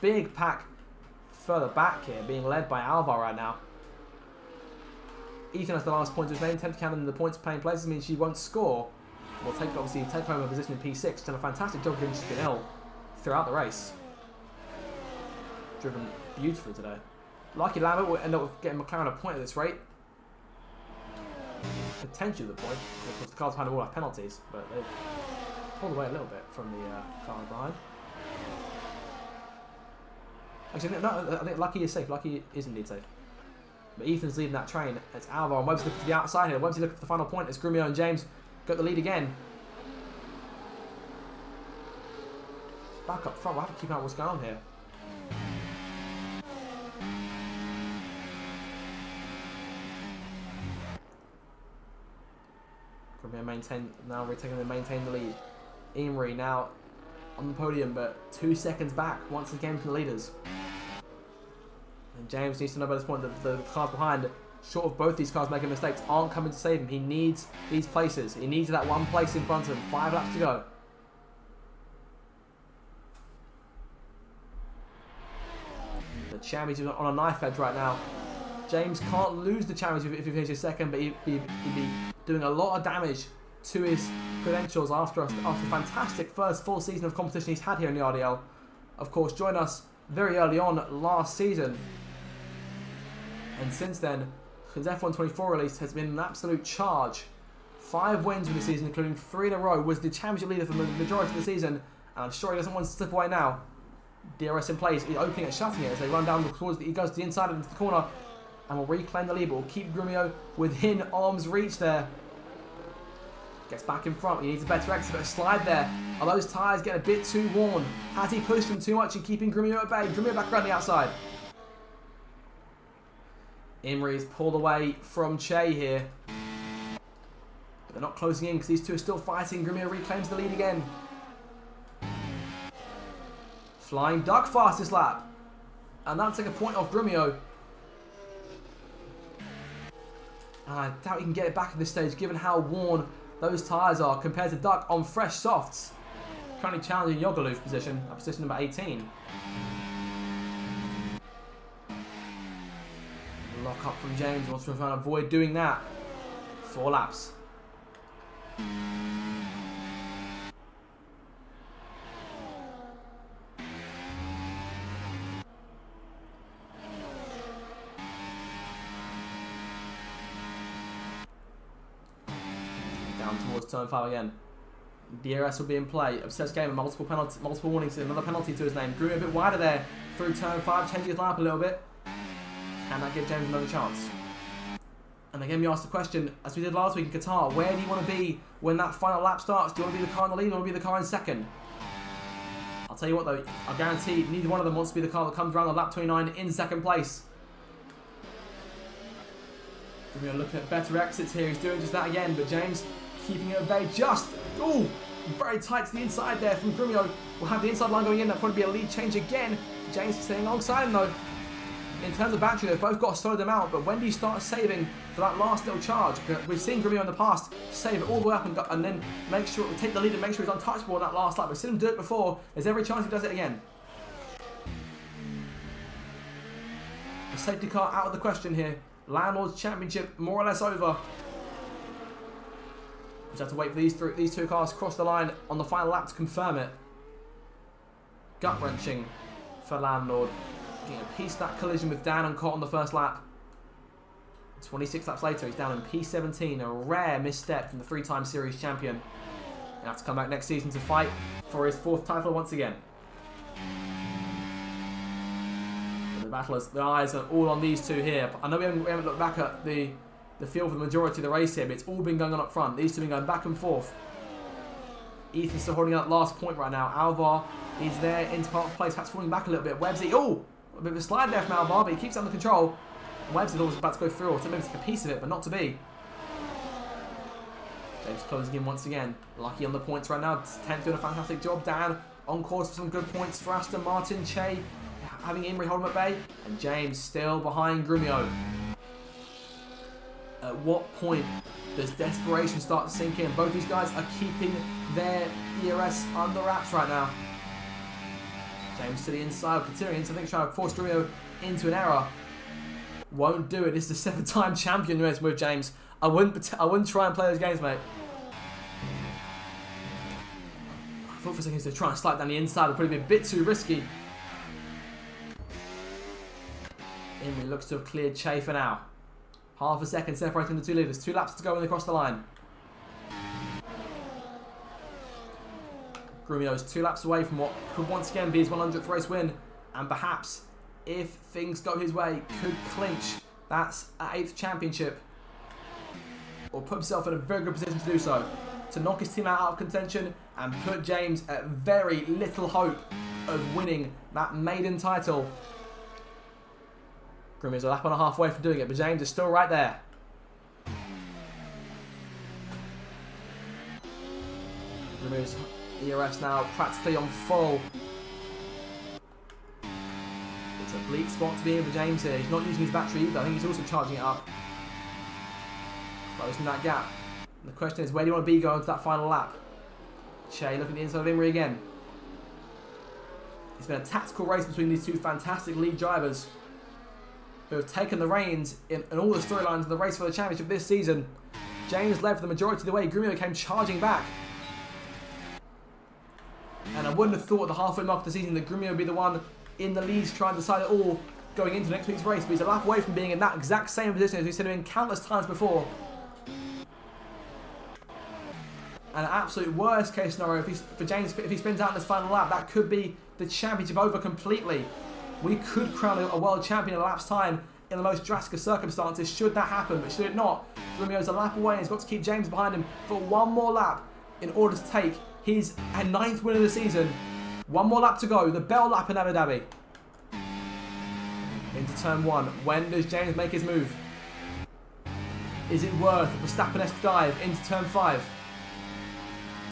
A: Big pack further back here, being led by Alvar right now. Ethan has the last point to his name. 10th count in the points playing places means she won't score. Will obviously take home a position in P6. Done a fantastic job giving she's been ill throughout the race. Driven beautifully today. Lucky Lambert will end up with getting McLaren a point at this rate. Potentially the point, because the cars behind them all have penalties, but they've pulled away a little bit from the car behind. Actually, no, I think Lucky is safe. Lucky is indeed safe. But Ethan's leading that train. It's Alvar and Webb's looking to the outside here. Webb's looking for the final point as Grumio and James got the lead again. Back up front, we'll have to keep out what's going on here. Grumio now retaking and maintain the lead. Imri now on the podium, but 2 seconds back once again from the leaders. And James needs to know by this point that the cars behind, short of both these cars making mistakes, aren't coming to save him. He needs these places. He needs that one place in front of him. 5 laps to go. The championship on a knife edge right now. James can't lose the championship if he finishes second, but he'd be doing a lot of damage to his credentials after a fantastic first full season of competition he's had here in the RDL. Of course, joined us very early on last season. And since then, his F1 24 release has been an absolute charge. 5 wins for the season, including 3 in a row, was the championship leader for the majority of the season. And I'm sure he doesn't want to slip away now. DRS in place, he's opening and shutting it as they run down towards he goes to the inside into the corner and will reclaim the lead, but will keep Grumio within arm's reach there. Gets back in front, he needs a better exit, but a slide there. Are those tyres getting a bit too worn? Has he pushed them too much and keeping Grumio at bay? Grumio back around the outside. Imri's pulled away from Che here. But they're not closing in because these two are still fighting. Grumio reclaims the lead again. Flying duck fastest lap. And that's like a point off Grumio. And I doubt he can get it back at this stage given how worn those tyres are compared to Duck on fresh softs. Currently challenging Yogolu's position, at position number 18. Lock up from James, wants to try and avoid doing that. 4 laps. Down towards turn 5 again. DRS will be in play. Obsessed gamer, multiple warnings, another penalty to his name. Grew a bit wider there through turn 5, changing his lineup a little bit. Can that give James another chance? And again, we asked the question, as we did last week in Qatar, where do you want to be when that final lap starts? Do you want to be the car in the lead or do you want to be the car in second? I'll tell you what though, I guarantee neither one of them wants to be the car that comes around on lap 29 in second place. We're looking at better exits here. He's doing just that again, but James keeping it at bay just, ooh, very tight to the inside there from Grumio. We'll have the inside line going in. That'll probably be a lead change again. James staying alongside him though. In terms of battery, they've both got a solid amount, but when do you start saving for that last little charge? We've seen Grumio in the past save it all the way up and then make sure, take the lead and make sure he's untouchable on that last lap. We've seen him do it before. There's every chance he does it again. A safety car out of the question here. Landlord's Championship more or less over. Just have to wait for these two cars to cross the line on the final lap to confirm it. Gut-wrenching for Landlord. Getting a piece of that collision with Dan and Cott on the first lap. 26 laps later, he's down in P17. A rare misstep from the three-time series champion. He'll have to come back next season to fight for his 4th title once again. The battlers, the eyes are all on these two here. I know we haven't looked back at the field for the majority of the race here, but it's all been going on up front. These two have been going back and forth. Ethan's still holding out last point right now. Alvar is there into part of place. Perhaps falling back a little bit. Webbsy, oh! A bit of a slide there from Alvar, but he keeps it under control. Webbsy was about to go through, or to maybe take a piece of it, but not to be. James closing in once again. Lucky on the points right now. 10th doing a fantastic job. Dan on course for some good points for Aston Martin. Che having Imrie hold him at bay. And James still behind Grumio. At what point does desperation start to sink in? Both these guys are keeping their DRS under wraps right now. James to the inside, continuing, so I think trying to force Grumio into an error. Won't do it. This is the 7-time champion with James. I wouldn't try and play those games, mate. I thought for a second to try and slide down the inside would probably be a bit too risky. Imrie looks to have cleared Che for now. Half a second separating the two leaders. 2 laps to go when they cross the line. Grumio is 2 laps away from what could once again be his 100th race win. And perhaps, if things go his way, could clinch that 8th championship. Or put himself in a very good position to do so. To knock his team out of contention and put James at very little hope of winning that maiden title. Grumio's a lap and a half away from doing it, but James is still right there. Grumio's ERS now practically on full. It's a bleak spot to be in for James here. He's not using his battery either. I think he's also charging it up. Closing that gap. And the question is, where do you want to be going to that final lap? Che looking at the inside of Imrie again. It's been a tactical race between these two fantastic lead drivers who have taken the reins in all the storylines of the race for the championship this season. James led for the majority of the way. Grumio came charging back. And I wouldn't have thought at the halfway mark of the season that Grumio would be the one in the lead to try and decide it all going into next week's race. But he's a lap away from being in that exact same position as we've seen him in countless times before. And an absolute worst case scenario for James, if he spins out in this final lap, that could be the championship over completely. We could crown a world champion in a lap's time in the most drastic of circumstances should that happen, but should it not, Grumio's a lap away and he's got to keep James behind him for one more lap in order to take his 9th win of the season. One more lap to go, the bell lap in Abu Dhabi. Into turn 1, when does James make his move? Is it worth a Verstappen-esque dive into turn 5?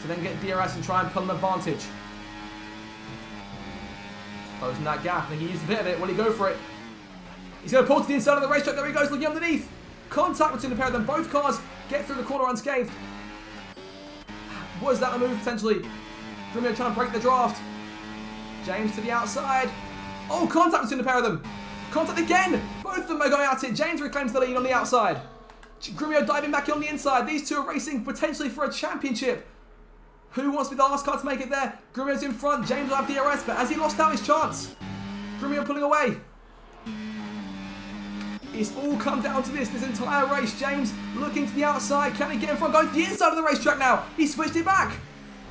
A: To then get DRS and try and pull an advantage. Closing that gap. I think he used a bit of it. Will he go for it? He's going to pull to the inside of the racetrack. There he goes, looking underneath. Contact between the pair of them. Both cars get through the corner unscathed. Was that the move potentially? Grumio trying to break the draft. James to the outside. Oh, contact between the pair of them. Contact again. Both of them are going at it. James reclaims the lead on the outside. Grumio diving back on the inside. These two are racing potentially for a championship. Who wants to be the last car to make it there? Grumio's in front. James will have DRS, but has he lost out his chance? Grumio pulling away. It's all come down to this entire race. James looking to the outside. Can he get in front? Going to the inside of the racetrack now. He switched it back.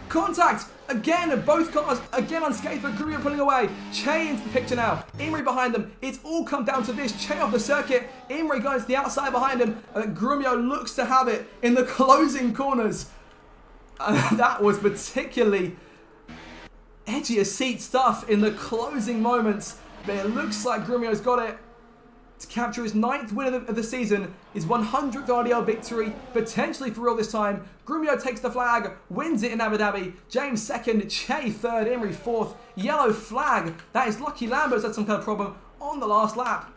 A: Contact again. Both cars again unscathed, but Grumio pulling away. Che into the picture now. Imrie behind them. It's all come down to this. Che off the circuit. Imrie going to the outside behind him. And Grumio looks to have it in the closing corners. That was particularly edgy as seat stuff in the closing moments. But it looks like Grumio's got it to capture his 9th win of the season, his 100th RDL victory, potentially for real this time. Grumio takes the flag, wins it in Abu Dhabi. James 2nd, Che 3rd, Imrie 4th. Yellow flag. That is lucky Lambo's had some kind of problem on the last lap.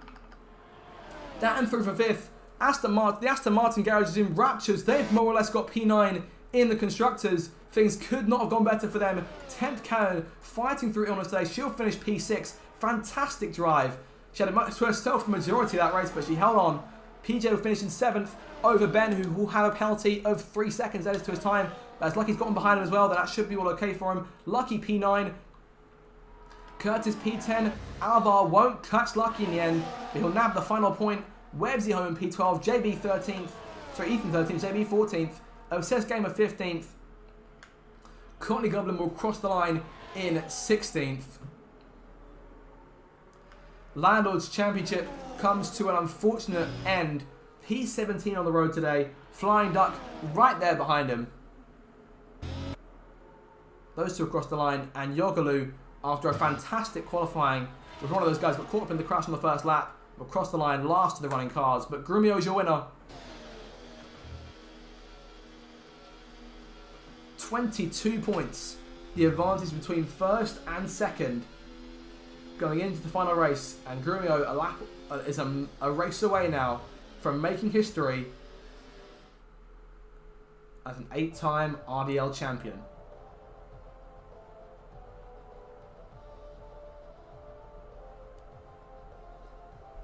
A: Dan through for 5th. The Aston Martin garage is in raptures. They've more or less got P9 in the constructors. Things could not have gone better for them. 10th Cannon fighting through illness today. She'll finish P6. Fantastic drive. She had herself the majority of that race, but she held on. PJ will finish in 7th over Ben, who will have a penalty of 3 seconds added to his time. As Lucky's gotten behind him as well, then that should be all okay for him. Lucky P9. Curtis P10. Alvar won't catch Lucky in the end, but he'll nab the final point. Webbsy home in P12. JB 13th. Sorry, Ethan 13th. JB 14th. Obsessed Gamer 15th. Courtney Goblin will cross the line in 16th. Landlord's Championship comes to an unfortunate end. P17 on the road today. Flying Duck right there behind him. Those two across the line, and Yogalu, after a fantastic qualifying, was one of those guys got caught up in the crash on the first lap, across the line last of the running cars, but Grumio is your winner. 22 points. The advantage between first and second going into the final race, and Grumio is a race away now from making history as an 8-time RDL champion.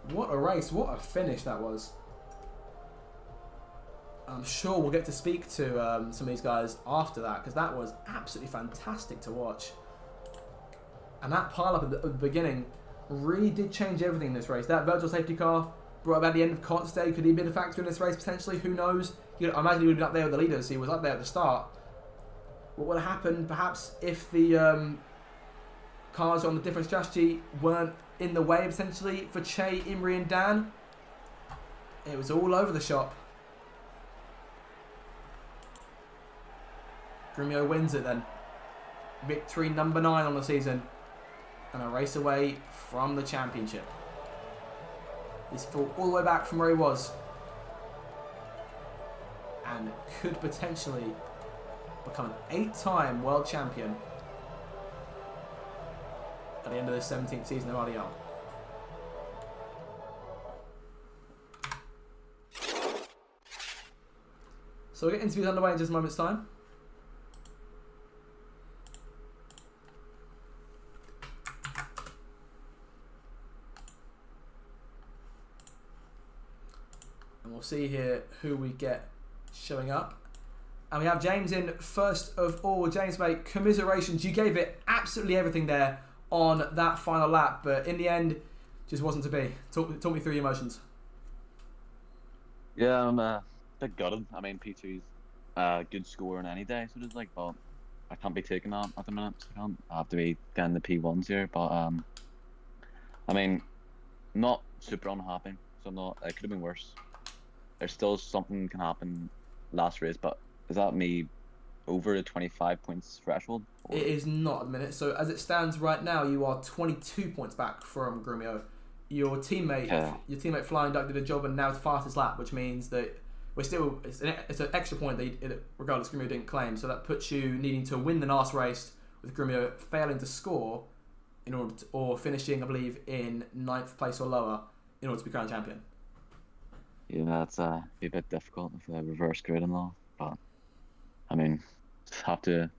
A: What a race, what a finish that was. I'm sure we'll get to speak to some of these guys after that, because that was absolutely fantastic to watch. And that pile-up at the beginning really did change everything in this race. That virtual safety car brought about the end of Cott's day. Could he have been a factor in this race potentially? Who knows? I imagine he would have been up there with the leaders. He was up there at the start. What would have happened perhaps if the cars on the different strategy weren't in the way potentially for Che, Imri and Dan? It was all over the shop. Grumio wins it then. Victory number 9 on the season. And a race away from the championship. He's fought all the way back from where he was. And could potentially become an 8-time world champion at the end of the 17th season of RDL. So we'll get interviews underway in just a moment's time. And we'll see here who we get showing up. And we have James in first of all. James, mate, commiserations. You gave it absolutely everything there on that final lap, but in the end, just wasn't to be. Talk me through your emotions.
B: Yeah, I'm a bit gutted. I mean, P2's a good score on any day, so it's like, but I can't be taking that at the minute. So I have to be getting the P1s here, but I mean, not super unhappy. So I'm not. It could have been worse. There's still something can happen last race, but is that me over the 25 points threshold? Or?
A: It is not at the minute. So as it stands right now, you are 22 points back from Grumio. Your teammate Flying Duck did a job and now it's fastest lap, which means that we're still it's an extra point that regardless Grumio didn't claim. So that puts you needing to win the last race with Grumio failing to score in order to, or finishing, I believe, in 9th place or lower in order to be crowned champion.
B: Yeah, that's be a bit difficult with the reverse grid and all, but I mean, just have to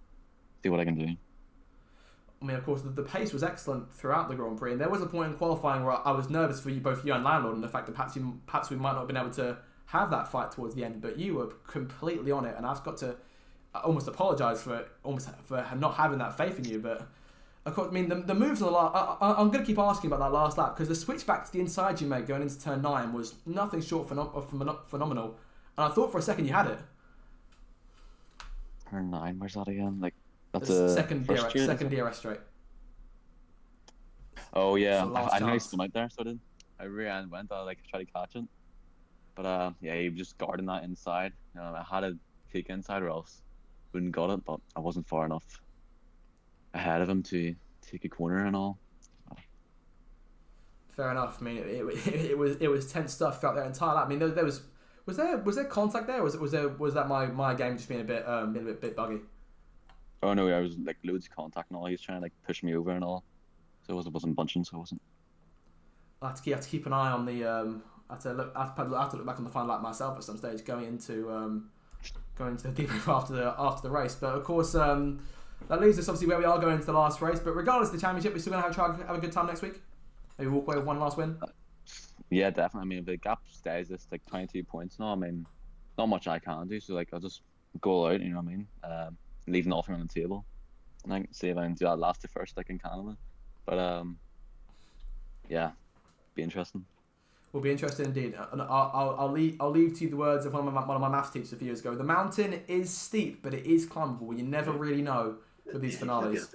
B: see what I can do.
A: I mean, of course, the pace was excellent throughout the Grand Prix, and there was a point in qualifying where I was nervous for both you and Landlord, and the fact that perhaps we might not have been able to have that fight towards the end, but you were completely on it, and I've got to almost apologise for not having that faith in you. But of course, I mean, the moves on the last. I'm going to keep asking about that last lap because the switch back to the inside you made going into turn 9 was nothing short of phenomenal, and I thought for a second you had it.
B: Turn 9, where's that again? Like that's
A: the
B: a
A: second DRS straight.
B: Oh yeah, I know he spun out there, so I did. I ran, went, I tried to catch it, but yeah, he was just guarding that inside. I had to take inside or else wouldn't got it, but I wasn't far enough ahead of him to take a corner and all.
A: Fair enough. I mean, it was tense stuff throughout that entire lap. I mean, there was there contact there? Or was that my game just being a bit buggy?
B: Oh no, I was like loads of contact and all. He was trying to like push me over and all, so it wasn't bunching, so it wasn't.
A: I have to keep an eye on the. I have to look back on the final lap myself at some stage, going into the debrief after the race. But of course, that leaves us obviously where we are going into the last race. But regardless of the championship, we're still going to have a good time next week. Maybe walk away with one last win.
B: Yeah, definitely. I mean, if the gap stays this like 22 points now, I mean, not much I can do. So like, I'll just go out. You know what I mean? Leave nothing on the table. And I can see if I can do that last to first, like in Canada. But yeah, be interesting.
A: Will be interesting indeed. And I'll leave to you the words of one of my maths teachers a few years ago. The mountain is steep, but it is climbable. You never really know with these finales.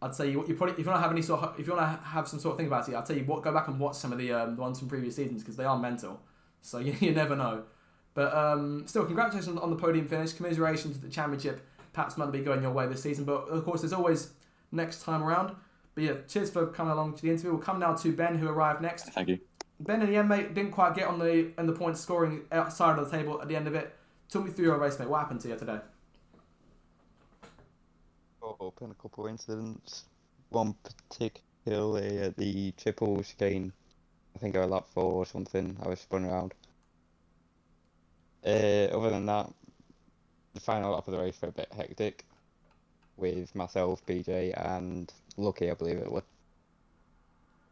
A: I'd say you probably, if you want to have if you want to have some sort of thing about it, I'll tell you what. Go back and watch some of the ones from previous seasons because they are mental. So you never know. But still, congratulations on the podium finish. Commiserations with the championship. Perhaps might be going your way this season, but of course, there's always next time around. But yeah, cheers for coming along to the interview. We'll come now to Ben, who arrived next.
B: Thank you.
A: Ben and the end, mate, didn't quite get on the points scoring outside of the table at the end of it. Talk me through your race, mate. What happened to you today?
C: Been a couple of incidents. One particularly at the triple chicane. I think I was lap 4 or something. I was spun around. Other than that, the final lap of the race was a bit hectic with myself, BJ, and Lucky, I believe it was.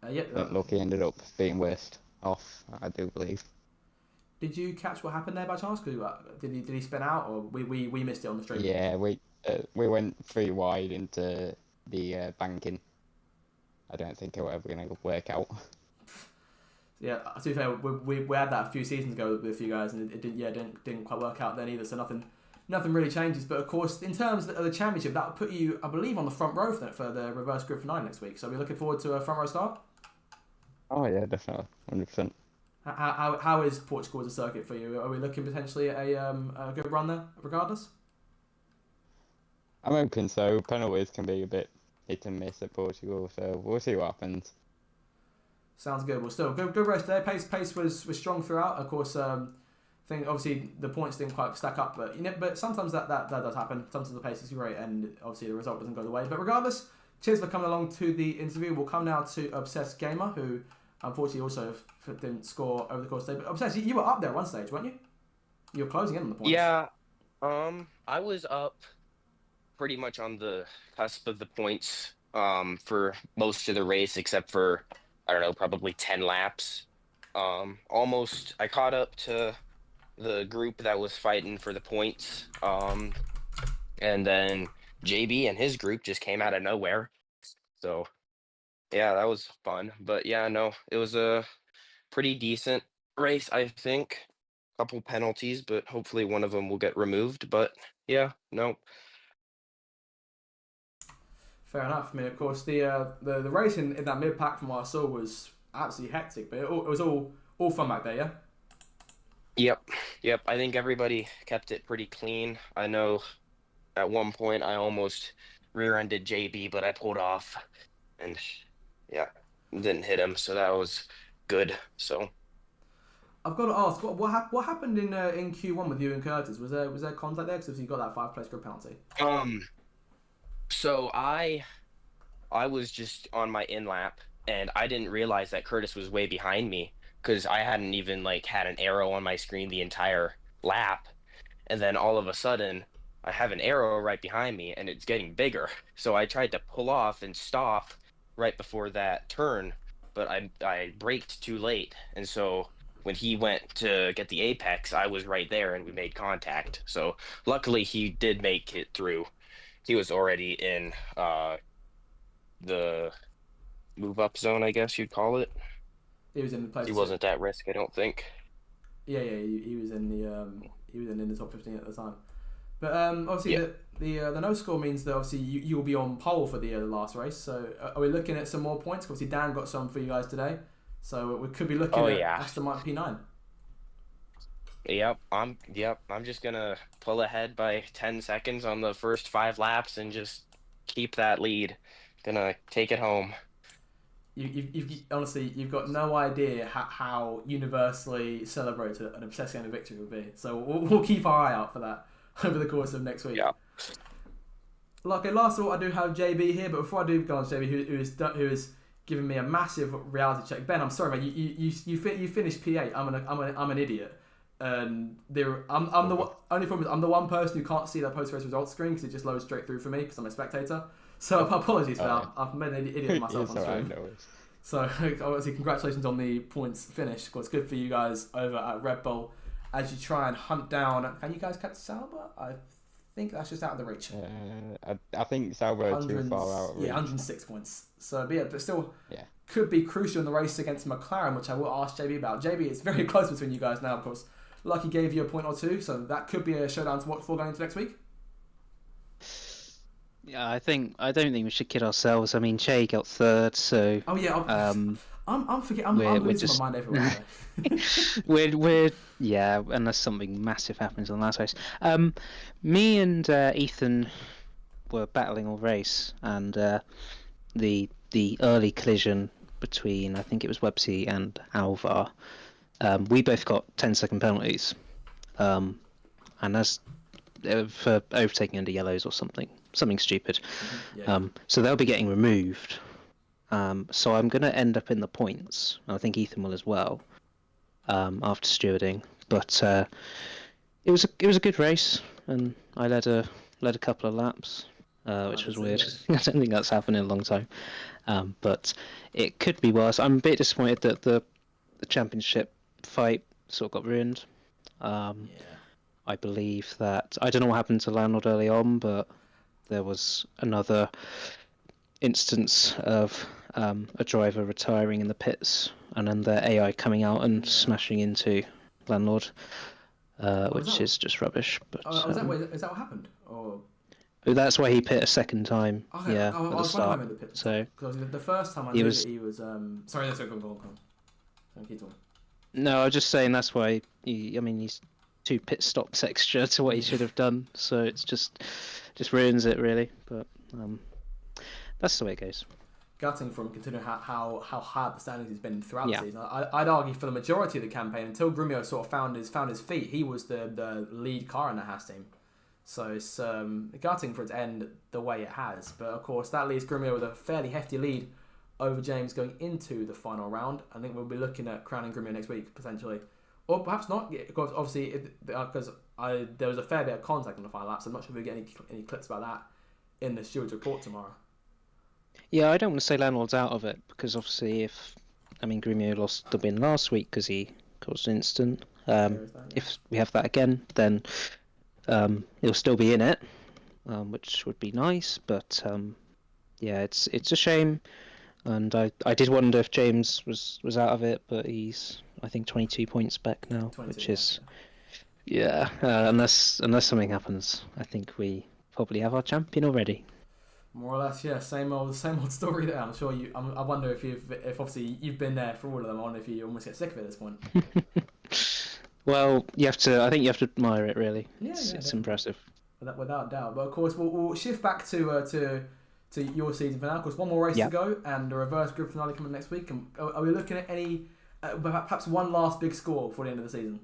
C: Lucky ended up being worst off, I do believe.
A: Did you catch what happened there by chance? Did he spin out, or we missed it on the stream?
C: Yeah, we went 3 wide into the banking. I don't think it was ever going to work out.
A: Yeah, to be fair, we had that a few seasons ago with you guys, and it didn't quite work out then either. So nothing really changes. But of course, in terms of the championship, that would put you, I believe, on the front row for the reverse grid finale next week. So we're looking forward to a front row start.
C: Oh yeah, definitely, 100%.
A: How is Portugal as a circuit for you? Are we looking potentially at a good run there, regardless?
C: I'm hoping so. Penalties can be a bit hit and miss at Portugal, so we'll see what happens.
A: Sounds good. Well, still good race today. Pace was strong throughout. Of course, I think obviously the points didn't quite stack up, but sometimes that does happen. Sometimes the pace is great, and obviously the result doesn't go the way. But regardless, cheers for coming along to the interview. We'll come now to Obsessed Gamer, who unfortunately also didn't score over the course of the day. But Obsessed, you were up there at one stage, weren't you? You were closing in on the points.
D: Yeah, I was up pretty much on the cusp of the points for most of the race, except for, I don't know, probably 10 laps. Almost, I caught up to the group that was fighting for the points. And then JB and his group just came out of nowhere. So, yeah, that was fun. But yeah, no, it was a pretty decent race, I think. Couple penalties, but hopefully one of them will get removed. But yeah, no.
A: Fair enough. I mean, of course, the race in that mid pack from what I saw was absolutely hectic, but it was all fun back there, yeah.
D: Yep. I think everybody kept it pretty clean. I know at one point I almost rear-ended JB, but I pulled off, and yeah, didn't hit him, so that was good. So
A: I've got to ask, what happened in Q1 with you and Curtis? Was there contact there? Because you got that 5 place grid penalty.
D: So I was just on my in lap, and I didn't realize that Curtis was way behind me because I hadn't even had an arrow on my screen the entire lap, and then all of a sudden I have an arrow right behind me, and it's getting bigger. So I tried to pull off and stop right before that turn, but I braked too late, and so when he went to get the apex, I was right there, and we made contact. So luckily he did make it through. He was already in the move-up zone, I guess you'd call it.
A: He was in the place.
D: He wasn't at risk, I don't think.
A: Yeah. He was in the top 15 at the time. But obviously the no score means that obviously you will be on pole for the last race. So are we looking at some more points? Obviously Dan got some for you guys today, so we could be looking at Aston Martin P9.
D: Yep, I'm just gonna pull ahead by 10 seconds on the first 5 laps and just keep that lead. Gonna take it home.
A: You've honestly, you've got no idea how universally celebrated an Obsessed Gamer victory will be. So we'll keep our eye out for that over the course of next week.
D: Yeah.
A: Okay, last of all, I do have JB here, but before I do go on to JB, who is giving me a massive reality check. Ben, I'm sorry, mate. You finished P8. I'm an idiot. And I'm the only problem is I'm the one person who can't see that post race results screen because it just loads straight through for me because I'm a spectator. So apologies for that. I've made an idiot of myself on stream. So obviously, congratulations on the points finish. Of course, good for you guys over at Red Bull as you try and hunt down. Can you guys catch Sauber? I think that's just out of the reach.
C: I think Sauber are too far out of reach.
A: Yeah, 106 points. So, but still,
C: Yeah.
A: could be crucial in the race against McLaren, which I will ask JB about. JB, it's very close between you guys now, of course. Lucky gave you a point or two, so that could be a showdown to watch for going into next week.
E: Yeah, I don't think we should kid ourselves. I mean, Che got third, so
A: Oh yeah, I'm forgetting. I'm
E: we're
A: losing
E: just-
A: my mind everywhere.
E: we're unless something massive happens on the last race. Me and Ethan were battling all race, and the early collision between, I think it was Websy and Alvar, we both got 10-second penalties, and that's for overtaking under yellows or something stupid.
A: Yeah.
E: So they'll be getting removed. So I'm going to end up in the points. I think Ethan will as well. After stewarding, but it was a good race, and I led a couple of laps, which was weird. I don't think that's happened in a long time. But it could be worse. I'm a bit disappointed that the championship fight sort of got ruined. I believe that I don't know what happened to Landlord early on, but there was another instance of a driver retiring in the pits, and then their AI coming out and smashing into Landlord, which is just rubbish. But
A: is that what happened? Or
E: that's why he pit a second time.
A: okay,
E: Yeah,
A: I
E: at the
A: was
E: start.
A: wondering about the pit.
E: So
A: Because the first time I
E: He
A: knew
E: was-
A: that he was sorry, let's go on. Keep talking.
E: no, I was just saying that's why. He's 2 pit stops extra to what he should have done. So it's just ruins it really. But that's the way it goes.
A: Gutting from considering how hard the standings has been throughout
E: Yeah.
A: the season. I'd argue for the majority of the campaign until Grumio sort of found his feet. He was the lead car in the Haas team, so it's gutting for it to end the way it has. But of course that leaves Grumio with a fairly hefty lead over James going into the final round. I think we'll be looking at crowning Grumio next week potentially, or perhaps not. Because obviously because there was a fair bit of contact in the final lap, so I'm not sure if we get any clips about that in the steward's report tomorrow.
E: Yeah, I don't want to say Landlord's out of it, because obviously Grumio lost the win last week because he caused an incident.
A: There is that, yeah.
E: If we have that again, then he'll still be in it, which would be nice. But yeah, it's a shame, and I did wonder if James was out of it, but he's I think 22 points back now,
A: 22,
E: which is unless something happens, I think we probably have our champion already.
A: More or less, yeah. Same old story there. I'm sure you. I wonder if obviously you've been there for all of them. I wonder if you almost get sick of it at this point.
E: Well, I think you have to admire it really.
A: Yeah,
E: It's
A: definitely.
E: impressive.
A: Without doubt. But of course, we'll shift back to your season for now. Of course, one more race
E: Yeah.
A: to go, and the reverse grid finale coming next week. And are we looking at any perhaps one last big score before the end of the season?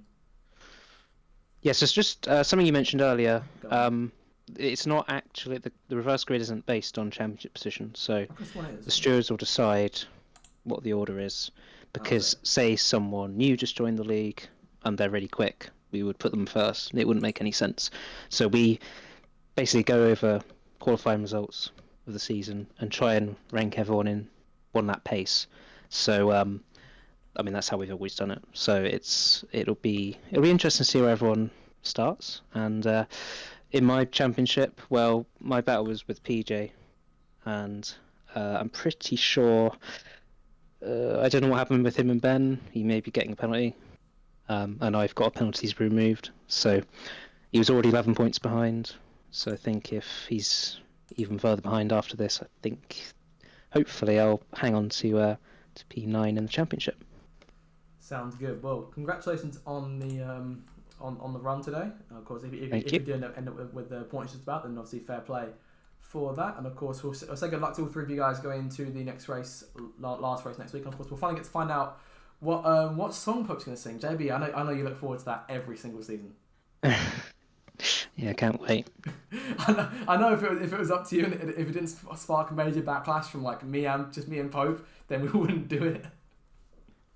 E: Yes, it's just something you mentioned earlier.
A: Go on.
E: It's not actually the reverse grid isn't based on championship position, so
A: I guess one is.
E: the stewards will decide what the order is. Because say someone new just joined the league and they're really quick, we would put them first. It wouldn't make any sense. So we basically go over qualifying results of the season and try and rank everyone in one lap pace. So that's how we've always done it. So it'll be interesting to see where everyone starts. And in my championship, well, my battle was with PJ, and I'm pretty sure. I don't know what happened with him and Ben. He may be getting a penalty, and I've got a penalties removed. So he was already 11 points behind. So I think if he's even further behind after this, I think hopefully I'll hang on to P9 in the championship.
A: Sounds good. Well, congratulations on the on the run today. Of course, if you do end up with the points just about, then obviously fair play for that. And of course, we'll say good luck to all three of you guys going into the next race, last race next week. And of course, we'll finally get to find out what song Pope's going to sing. JB, I know you look forward to that every single season.
E: Yeah, can't wait.
A: I know if it was up to you, and if it didn't spark a major backlash from me and Pope, then we wouldn't do it.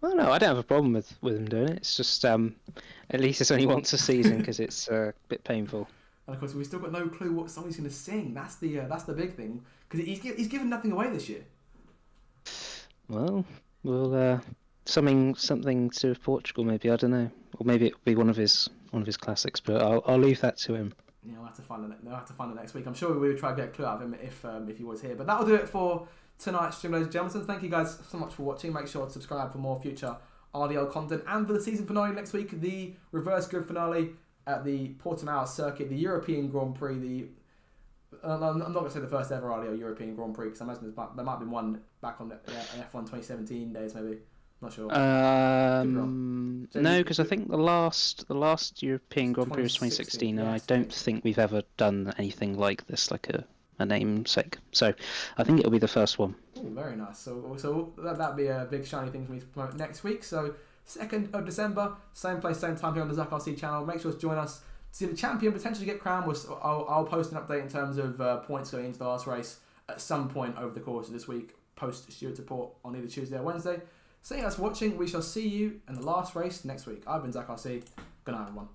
E: Well, no, I don't have a problem with him doing it. It's just at least it's only once a season because it's a bit painful.
A: And of course, we've still got no clue what song he's going to sing. That's the big thing, because he's given nothing away this year.
E: Well, we'll something to do with Portugal, maybe. I don't know, or maybe it'll be one of his classics. But I'll leave that to him.
A: Yeah, we'll have to find it next week. I'm sure we will try to get a clue out of him if he was here. But that'll do it for tonight's stream, ladies and gentlemen. Thank you guys so much for watching. Make sure to subscribe for more future RDL content. And for the season finale next week, the reverse grid finale at the Portimao circuit, the European Grand Prix. I'm not going to say the first ever RDL European Grand Prix because I imagine there might have been one back on the F1 2017 days, maybe. Not sure.
E: No, because I think the last European Grand Prix was 2016, and I don't think we've ever done anything like this, like a namesake. So I think it'll be the first one.
A: Ooh, very nice. So that'll be a big shiny thing for me to promote next week. So 2nd of December, same place, same time here on the Zach RC channel. Make sure to join us to see the champion potentially get crowned. I'll post an update in terms of points going into the last race at some point over the course of this week. Post Stewart report on either Tuesday or Wednesday. So thanks for watching. We shall see you in the last race next week. I've been Zach RC. Good night, everyone.